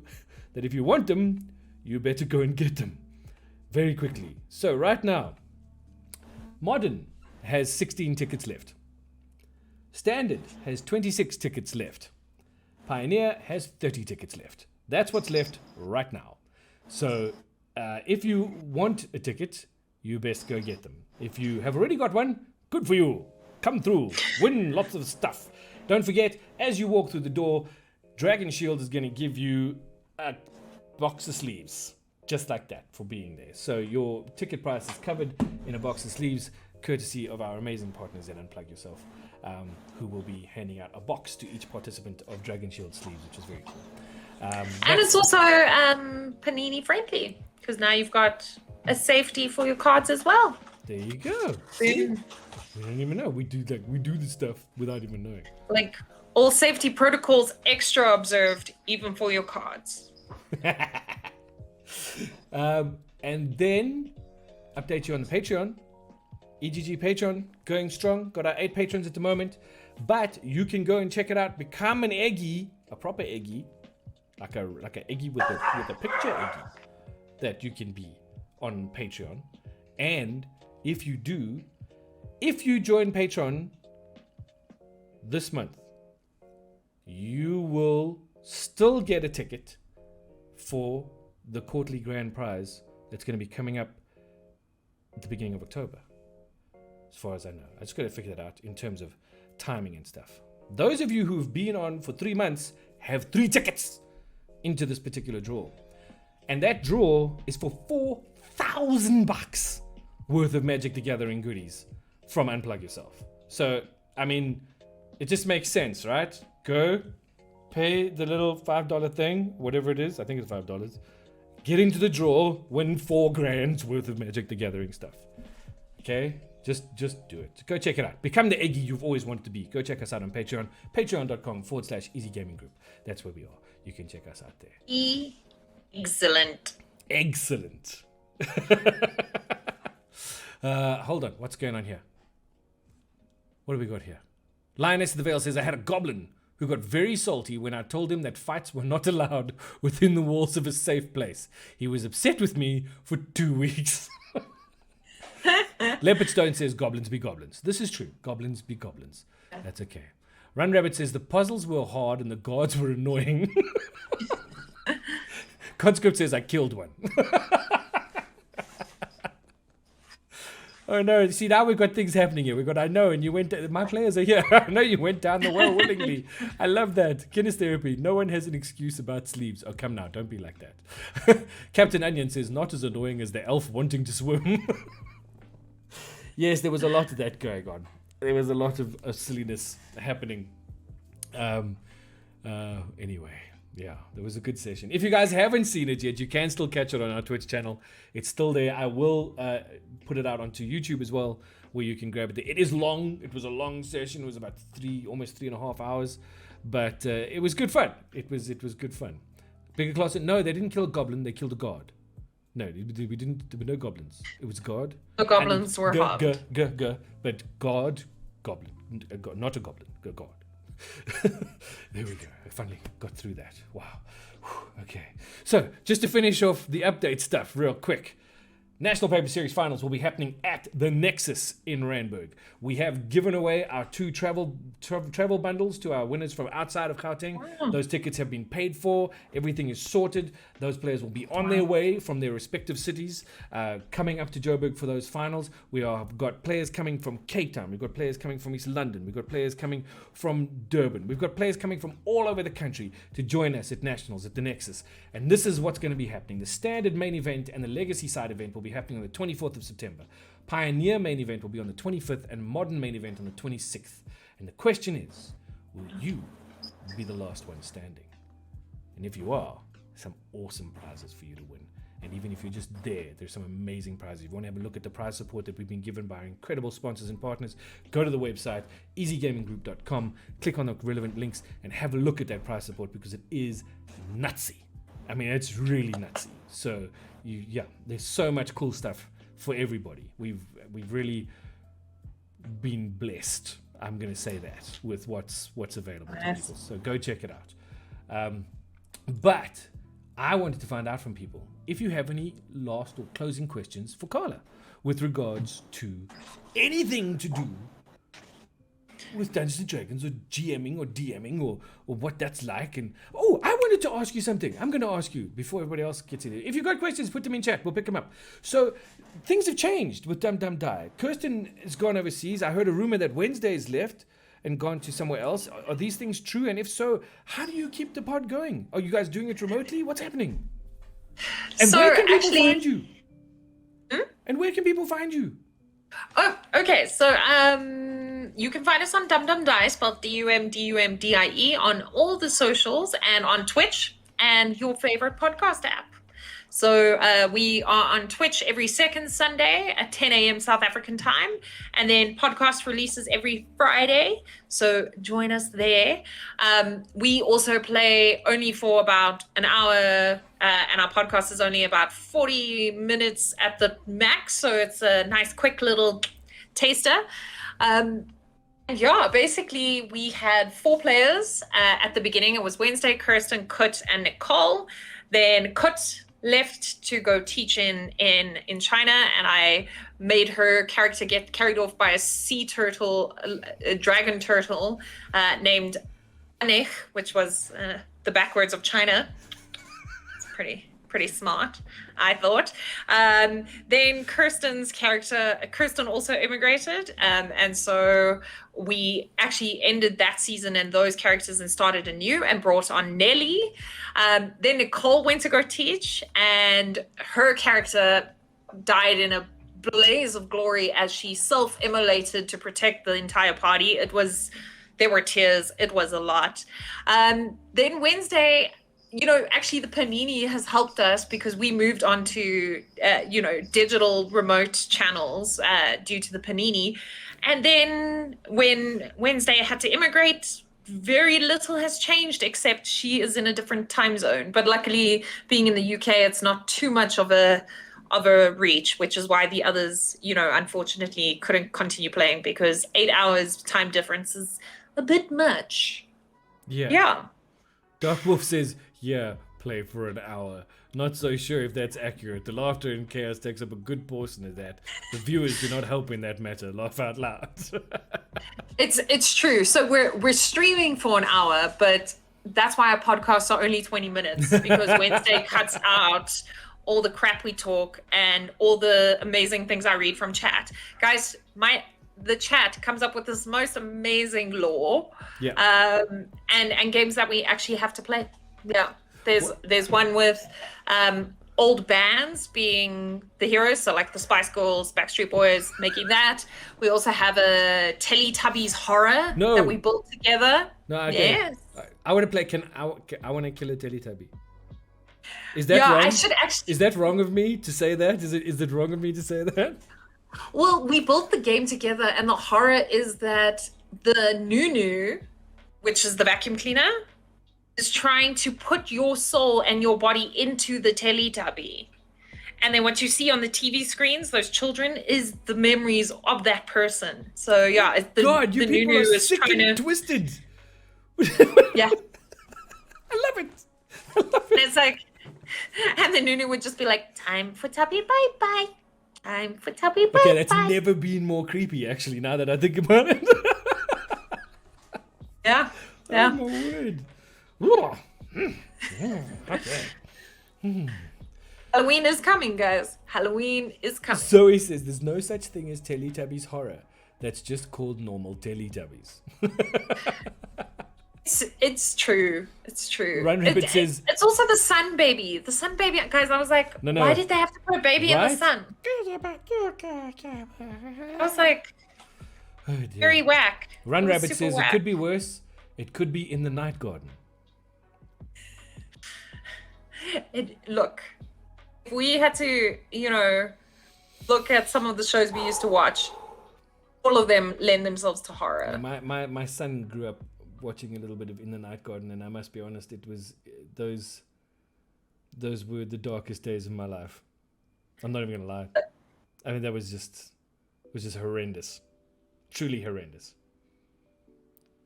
that if you want them, you better go and get them very quickly. So right now, Modern has 16 tickets left. Standard has 26 tickets left. Pioneer has 30 tickets left. That's what's left right now. So if you want a ticket, you best go get them. If you have already got one, good for you. Come through, win lots of stuff. Don't forget, as you walk through the door, Dragon Shield is going to give you a box of sleeves, just like that, for being there. So your ticket price is covered in a box of sleeves, courtesy of our amazing partners at Unplug Yourself, who will be handing out a box to each participant of Dragon Shield sleeves, which is very cool. And it's also Panini friendly, because now you've got a safety for your cards as well. There you go. See? We don't even know. We do this stuff without even knowing. Like, all safety protocols extra observed, even for your cards. And then update you on the Patreon. EGG Patreon going strong. Got our 8 patrons at the moment, but you can go and check it out. Become an Eggie, a proper Eggie, like a Eggie with a picture Eggie that you can be on Patreon. And if you join Patreon this month, you will still get a ticket for the quarterly grand prize that's going to be coming up at the beginning of October, as far as I know. I just got to figure that out in terms of timing and stuff. Those of you who've been on for 3 months have 3 tickets into this particular draw. And that draw is for $4,000 worth of Magic the Gathering goodies from Unplug Yourself. So, I mean, it just makes sense, right? Go, pay the little $5 thing, whatever it is. I think it's $5. Get into the draw, win $4,000 worth of Magic the Gathering stuff. Okay? Just do it. Go check it out. Become the Eggie you've always wanted to be. Go check us out on Patreon. Patreon.com/Easy Gaming Group. That's where we are. You can check us out there. Excellent. Excellent. Hold on. What's going on here? What do we got here? Lioness of the Vale says, I had a goblin who got very salty when I told him that fights were not allowed within the walls of a safe place. He was upset with me for 2 weeks. Leopardstone says, goblins be goblins. This is true. Goblins be goblins. That's okay. Run Rabbit says, the puzzles were hard and the guards were annoying. Conscript says, I killed one. Oh no, see now we've got things happening here. I know, and you went, my players are here. I know you went down the well willingly. I love that. Kinestherapy, no one has an excuse about sleeves. Oh, come now, don't be like that. Captain Onion says, not as annoying as the elf wanting to swim. Yes, there was a lot of that going on. There was a lot of silliness happening. Anyway. Yeah, there was a good session. If you guys haven't seen it yet, you can still catch it on our Twitch channel. It's still there. I will put it out onto YouTube as well, where you can grab it. It is long. It was a long session. It was about almost 3.5 hours, but it was good fun. It was good fun. Bigger class said, no, they didn't kill a goblin, they killed a god. No, we didn't. There were no goblins. It was God. The goblins were harmed. But God, goblin, not a goblin, God. There we go. I finally got through that. Wow. Whew. Okay. So, just to finish off the update stuff real quick. National Paper Series finals will be happening at the Nexus in Randburg. We have given away our 2 travel bundles to our winners from outside of Gauteng. Wow. Those tickets have been paid for. Everything is sorted. Those players will be on their way from their respective cities, coming up to Joburg for those finals. We have got players coming from Cape Town. We've got players coming from East London. We've got players coming from Durban. We've got players coming from all over the country to join us at Nationals at the Nexus. And this is what's going to be happening. The standard main event and the legacy side event will be happening on the 24th of September. Pioneer main event will be on the 25th and modern main event on the 26th. And the question is, will you be the last one standing? And if you are, some awesome prizes for you to win. And even if you're just there's some amazing prizes. If you want to have a look at the prize support that we've been given by our incredible sponsors and partners, go to the website, easygaminggroup.com, click on the relevant links and have a look at that prize support because it is nutsy. I mean, it's really nutsy. So, there's so much cool stuff for everybody. We've really been blessed. I'm going to say that with what's available to people. So go check it out. But I wanted to find out from people if you have any last or closing questions for Carla with regards to anything to do with Dungeons and Dragons or GMing or DMing or what that's like. And I wanted to ask you something. I'm going to ask you before everybody else gets in. If you've got questions, put them in chat. We'll pick them up. So things have changed with Dum Dum Die. Kirsten has gone overseas. I heard a rumor that Wednesday's left and gone to somewhere else. Are these things true? And if so, how do you keep the pod going? Are you guys doing it remotely? What's happening? And so where can people actually, find you? And where can people find you? Oh, okay. So you can find us on Dum Dum Die, spelled DumDumDie, on all the socials and on Twitch and your favorite podcast app. So we are on Twitch every second Sunday at 10 a.m. South African time, and then podcast releases every Friday. So join us there. We also play only for about an hour, and our podcast is only about 40 minutes at the max. So it's a nice, quick little taster. And yeah, basically we had 4 players at the beginning. It was Wednesday, Kirsten, Kut, and Nicole. Then Kut left to go teach in China, and I made her character get carried off by a sea turtle, a dragon turtle named Anich, which was the backwards of China. It's pretty smart, I thought. Then Kirsten's character, Kirsten also immigrated, and so we actually ended that season and those characters and started anew and brought on Nelly. Then Nicole went to go teach, and her character died in a blaze of glory as she self-immolated to protect the entire party. There were tears. It was a lot. Then Wednesday, actually the Panini has helped us because we moved on to, digital remote channels due to the Panini. And then when Wednesday had to immigrate, very little has changed except she is in a different time zone. But luckily, being in the UK, it's not too much of a reach, which is why the others, unfortunately couldn't continue playing because 8 hours time difference is a bit much. Yeah. Dark Wolf says, play for an hour. Not so sure if that's accurate. The laughter and chaos takes up a good portion of that. The viewers do not help in that matter. Laugh out loud. It's true. So we're streaming for an hour, but that's why our podcasts are only 20 minutes because Wednesday cuts out all the crap we talk and all the amazing things I read from chat. Guys, the chat comes up with this most amazing lore. And games that we actually have to play. Yeah. There's one with old bands being the heroes, so like the Spice Girls, Backstreet Boys, making that. We also have a Teletubbies horror that we built together. No, okay. Yes. I want to play. I want to kill a Teletubby. Is that wrong? I should actually. Is that wrong of me to say that? Is it wrong of me to say that? Well, we built the game together, and the horror is that the Nunu, which is the vacuum cleaner, is trying to put your soul and your body into the Teletubby. And then what you see on the TV screens, those children, is the memories of that person. So yeah, the You people Nunu are is sick trying and to twisted. yeah. I love it. And it's like, and the Nunu would just be like, time for Tubby, bye bye. Time for Tubby, bye bye. Okay, that's never been more creepy, actually, now that I think about it. Yeah. Oh, Yeah. my word. Ugh. Okay. Halloween is coming, guys. Halloween is coming. Zoe says there's no such thing as Teletubbies horror. That's just called normal Teletubbies. It's true. It's true. Run Rabbit says... It's also the sun baby. The sun baby, guys, I was like, No. why did they have to put a baby in the Right? sun? I was like, Oh, dear. very whack. Run It was Rabbit super says whack. it could be worse. It could be in the night garden. Look, if we had to, look at some of the shows we used to watch, all of them lend themselves to horror. My son grew up watching a little bit of In the Night Garden, and I must be honest, it was those were the darkest days of my life. I'm not even gonna lie. I mean, that was just horrendous, truly horrendous.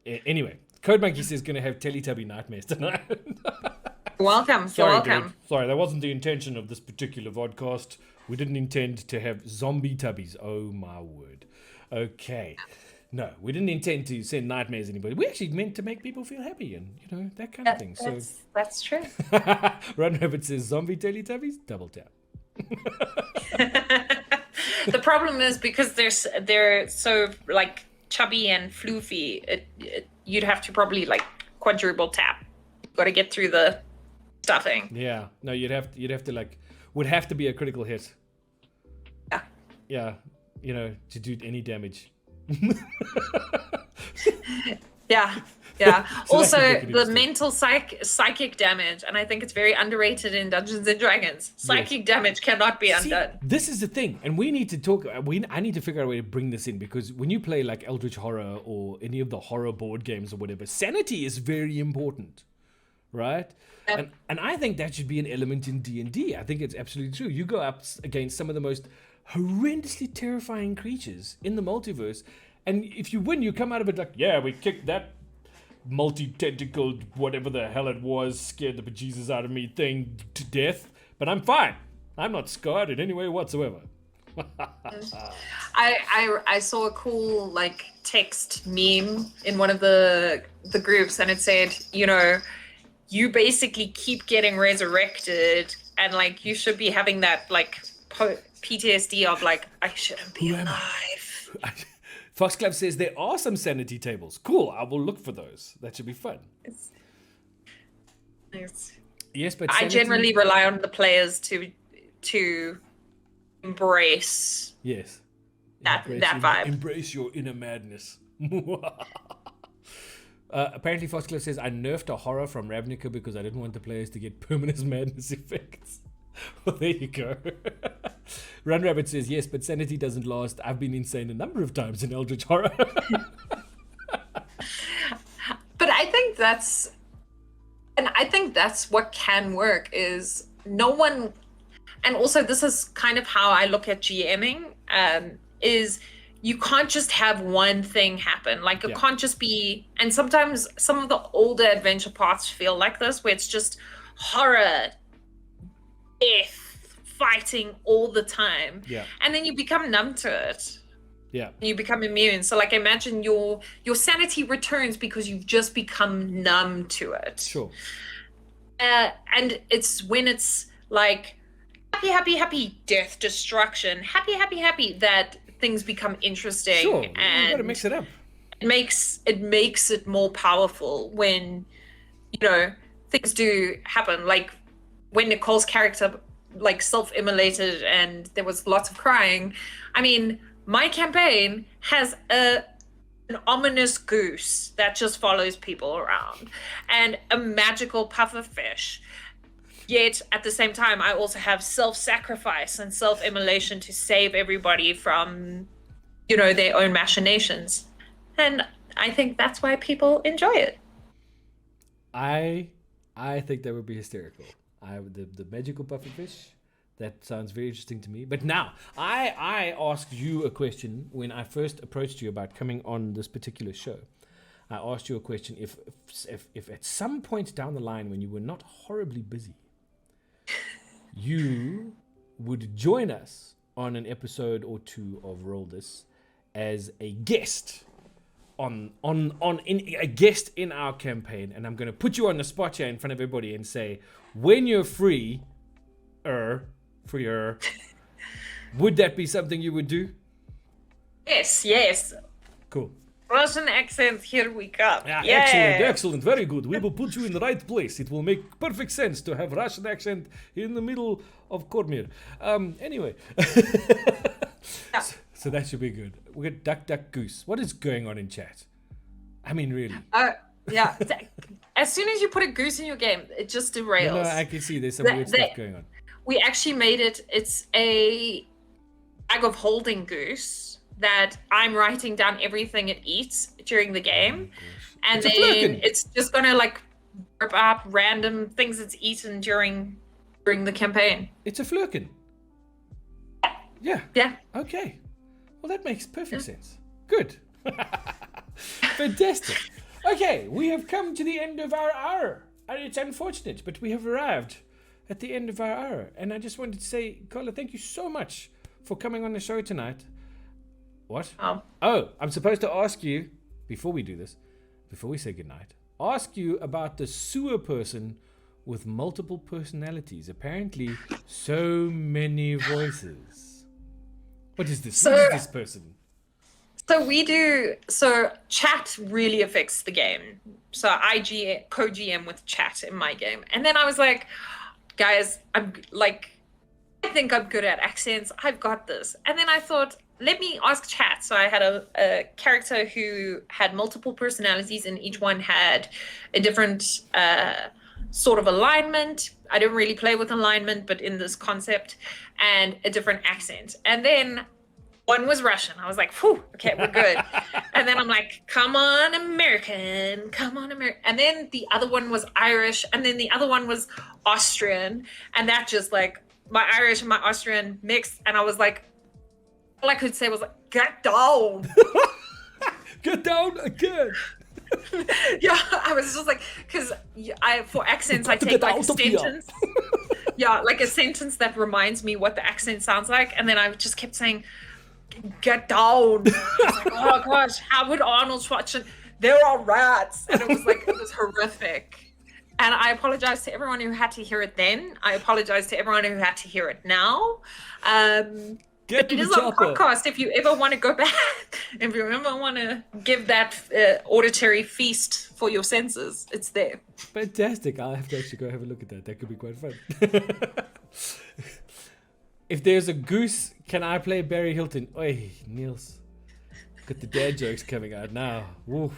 Anyway, Code Monkey says gonna have Teletubby nightmares tonight. Welcome. Sorry, You're welcome. dude. Sorry, that wasn't the intention of this particular vodcast. We didn't intend to have zombie tubbies. Oh my word. Okay. No, we didn't intend to send nightmares to anybody. We actually meant to make people feel happy and, that kind of thing. So That's true. Run Rabbit says zombie Teletubbies, double tap. The problem is because they're so like chubby and floofy, you'd have to probably like quadruple tap. Got to get through the stuffing. Yeah. No, you'd have to like would have to be a critical hit. Yeah. Yeah. To do any damage. Yeah. So Also, that could be the interesting. mental psychic damage, and I think it's very underrated in Dungeons and Dragons. Psychic damage cannot be See, undone. this is the thing, and we need to talk. I need to figure out a way to bring this in, because when you play like Eldritch Horror or any of the horror board games or whatever, sanity is very important, right? Yep. And I think that should be an element in D&D. I think it's absolutely true. You go up against some of the most horrendously terrifying creatures in the multiverse, and if you win, you come out of it like, yeah, we kicked that multi-tentacled, whatever the hell it was, scared the bejesus out of me thing to death, but I'm fine. I'm not scarred in any way whatsoever. I saw a cool like text meme in one of the groups, and it said, you basically keep getting resurrected, and like you should be having that like PTSD of like, I shouldn't be Who am I? alive. Foxclub says there are some sanity tables. Cool, I will look for those. That should be fun. Yes, but I sanity- generally rely on the players to embrace yes that vibe. Embrace your inner madness. Apparently, Foxclub says I nerfed a horror from Ravnica because I didn't want the players to get permanent madness effects. Well, there you go. Run Rabbit says yes, but sanity doesn't last. I've been insane a number of times in Eldritch Horror. But I think that's what can work is no one, and also this is kind of how I look at GMing, is you can't just have one thing happen. Like it can't just be, and sometimes some of the older adventure paths feel like this, where it's just horror, death, fighting all the time. Yeah. And then you become numb to it. Yeah. You become immune. So like imagine your sanity returns because you've just become numb to it. Sure. And it's when it's like happy, death, destruction, happy, that things become interesting. Sure. You And gotta mix it up. it makes it more powerful when, things do happen. Like when Nicole's character like self-immolated and there was lots of crying. I mean, my campaign has an ominous goose that just follows people around and a magical puffer fish. Yet at the same time, I also have self-sacrifice and self-immolation to save everybody from, their own machinations. And I think that's why people enjoy it. I I think that would be hysterical. The magical pufferfish. That sounds very interesting to me. But now, I asked you a question when I first approached you about coming on this particular show. I asked you a question if at some point down the line when you were not horribly busy, you would join us on an episode or two of Roll This as a guest a guest in our campaign, and I'm going to put you on the spot here in front of everybody and say, when you're freer, would that be something you would do? Yes. Cool. Russian accent, here we come. Yeah, Yeah. excellent, very good. We will put you in the right place. It will make perfect sense to have Russian accent in the middle of Kormir. Anyway. So that should be good. We got duck, duck, goose. What is going on in chat? I mean, really. Yeah. As soon as you put a goose in your game, it just derails. No, I can see there's some weird stuff going on. We actually made it. It's a bag of holding goose that I'm writing down everything it eats during the game. And It's a then flirkin. it's just going to like rip up random things it's eaten during the campaign. It's a flirkin. Yeah. Yeah. Okay. Well, that makes perfect sense. Good. Fantastic. Okay, we have come to the end of our hour. And it's unfortunate, but we have arrived at the end of our hour. And I just wanted to say, Carla, thank you so much for coming on the show tonight. What? Oh, I'm supposed to ask you, before we do this, before we say goodnight, ask you about the sewer person with multiple personalities. Apparently, so many voices. What is this? What is this person? So chat really affects the game. So I co-GM with chat in my game. And then I was like, guys, I think I'm good at accents. I've got this. And then I thought, let me ask chat. So I had a character who had multiple personalities and each one had a different sort of alignment. I didn't really play with alignment, but in this concept, and a different accent. And then one was Russian. I was like, whew, okay, we're good. And then I'm like, come on, American. And then the other one was Irish. And then the other one was Austrian. And that just like, my Irish and my Austrian mixed. And I was like, all I could say was like, get down. Get down again. Yeah, I was just like, because for accents, I take like a sentence. Yeah, like a sentence that reminds me what the accent sounds like. And then I just kept saying, get down. I was like, oh gosh, how would Arnold Schwarzenegger? There are rats. And it was horrific. And I apologize to everyone who had to hear it then. I apologize to everyone who had to hear it now. It is on podcast if you ever want to go back, if you ever want to give that auditory feast for your senses, it's there. Fantastic. I'll have to actually go have a look at that. That could be quite fun. If there's a goose, can I play Barry Hilton? Oi, Niels. Got the dad jokes coming out now. Woof.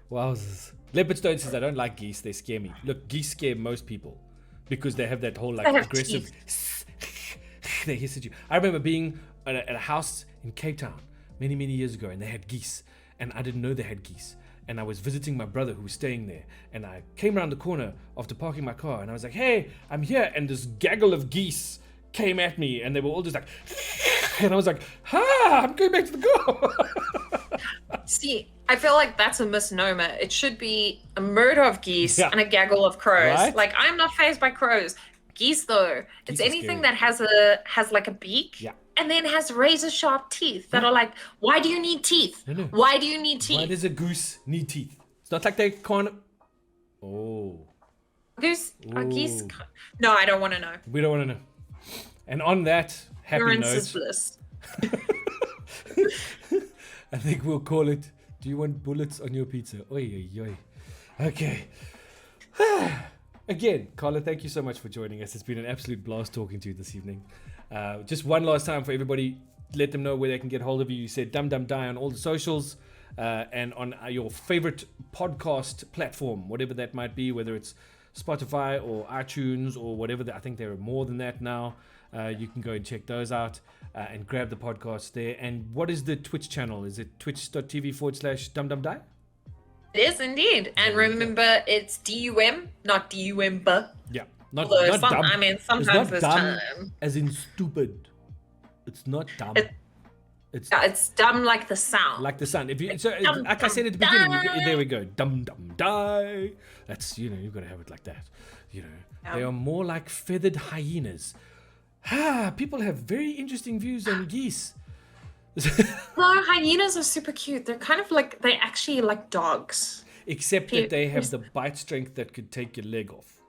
Wowzers. Leopardstone says, I don't like geese. They scare me. Look, geese scare most people because they have that whole like aggressive... They hiss at you. I remember being at a house in Cape Town many, many years ago, and they had geese, and I didn't know they had geese. And I was visiting my brother who was staying there, and I came around the corner after parking my car, and I was like, hey, I'm here, and this gaggle of geese came at me, and they were all just like, and I was like, I'm going back to the car. See, I feel like that's a misnomer. It should be a murder of geese and a gaggle of crows. Right? Like, I'm not fazed by crows. Geese though, Geese it's are anything scary. that has like a beak and then has razor sharp teeth that are like, why do you need teeth? No. Why do you need teeth? Why does a goose need teeth? It's not like they can't... Oh. Geese? Ooh. No, I don't want to know. We don't want to know. And on that happy Ignorance is note, bliss. I think we'll call it, do you want bullets on your pizza? Oi, oi, oi. Okay. Again, Carla, thank you so much for joining us. It's been an absolute blast talking to you this evening. Just one last time for everybody, let them know where they can get hold of you. You said Dum Dum Die on all the socials and on your favorite podcast platform, whatever that might be, whether it's Spotify or iTunes or whatever. I think there are more than that now. You can go and check those out and grab the podcast there. And what is the Twitch channel? Is it twitch.tv/DumDumDie? It is indeed. And remember, it's DUM, not DUM. Yeah. Not Although dumb. I mean, It's sometimes not there's dumb time. as in stupid. It's not dumb. It's Yeah, it's dumb like the sound. like the sound. If you so Dum, like I said at the dum, beginning, die. there we go. Dum dum die. That's you've got to have it like that. They are more like feathered hyenas. People have very interesting views on geese. No, hyenas are super cute. They're kind of like, they actually like dogs. Except that they have the bite strength that could take your leg off.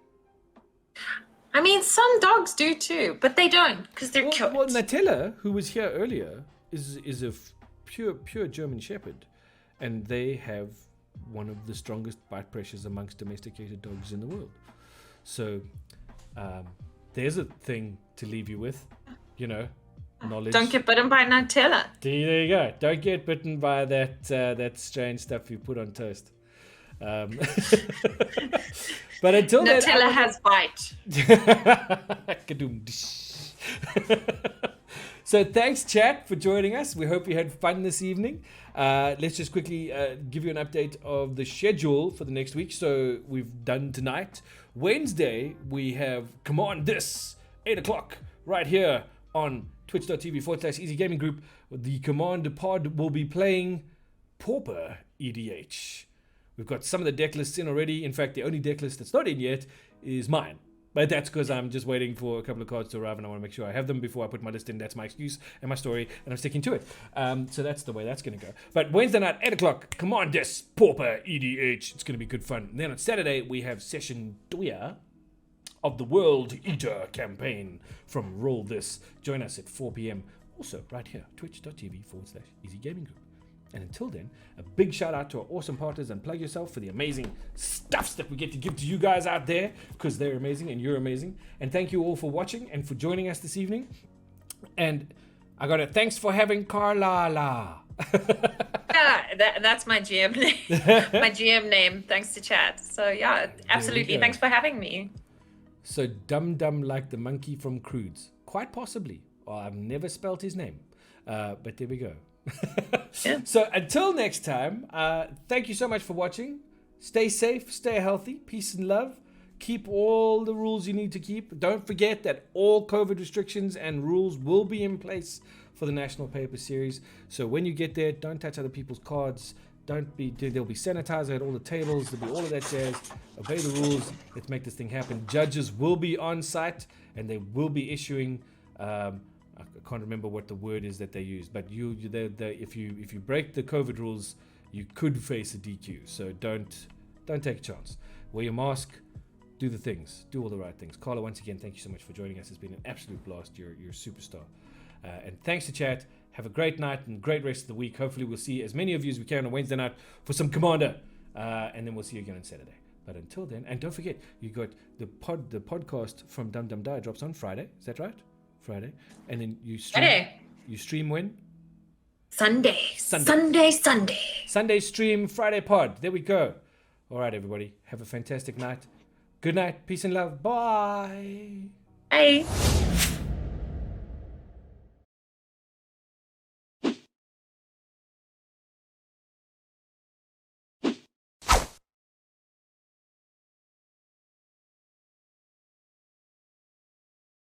I mean, some dogs do too, but they don't because they're cute. Well, Nutella, who was here earlier, is a pure German Shepherd, and they have one of the strongest bite pressures amongst domesticated dogs in the world. So there's a thing to leave you with, knowledge. Don't get bitten by Nutella. There you go. Don't get bitten by that strange stuff you put on toast. But until then, Nutella has bite. Kadoom. So thanks, chat, for joining us. We hope you had fun this evening. Let's just quickly give you an update of the schedule for the next week. So we've done tonight. Wednesday, we have Command This, 8 o'clock, right here on twitch.tv/EasyGaming The Command Pod will be playing Pauper EDH. We've got some of the deck lists in already. In fact, the only deck list that's not in yet is mine. But that's because I'm just waiting for a couple of cards to arrive and I want to make sure I have them before I put my list in. That's my excuse and my story, and I'm sticking to it. So that's the way that's going to go. But Wednesday night, 8 o'clock, Command This, Pauper EDH. It's going to be good fun. And then on Saturday, we have Session Doya of the World Eater campaign from Roll This. Join us at 4 p.m. Also, right here, twitch.tv/EasyGaming. And until then, a big shout out to our awesome partners, and plug yourself for the amazing stuffs that we get to give to you guys out there, because they're amazing and you're amazing. And thank you all for watching and for joining us this evening. And I got thanks for having Carla. That's my GM name. My GM name, thanks to chat. So yeah, absolutely. Thanks for having me. So DumDum like the monkey from Crudes. Quite possibly. Well, I've never spelt his name. But there we go. Yeah. So until next time, thank you so much for watching. Stay safe, stay healthy, peace and love. Keep all the rules you need to keep. Don't forget that all COVID restrictions and rules will be in place for the National Paper Series. So when you get there, don't touch other people's cards. There'll be sanitizer at all the tables. There'll be all of that jazz. Obey the rules. Let's make this thing happen. Judges will be on site and they will be issuing I can't remember what the word is that they use, but if you break the COVID rules, you could face a DQ. So don't take a chance. Wear your mask, do the things, do all the right things. Carla, once again, thank you so much for joining us. It's been an absolute blast. You're a superstar. And thanks to chat. Have a great night and great rest of the week. Hopefully we'll see as many of you as we can on Wednesday night for some Commander, and then we'll see you again on Saturday. But until then, and don't forget, you got the podcast from Dum Dum Die drops on Friday. Is that right? Friday, and then you stream. Friday. You stream when? Sunday Stream, Friday pod. There we go. All right, everybody. Have a fantastic night. Good night. Peace and love. Bye. Bye.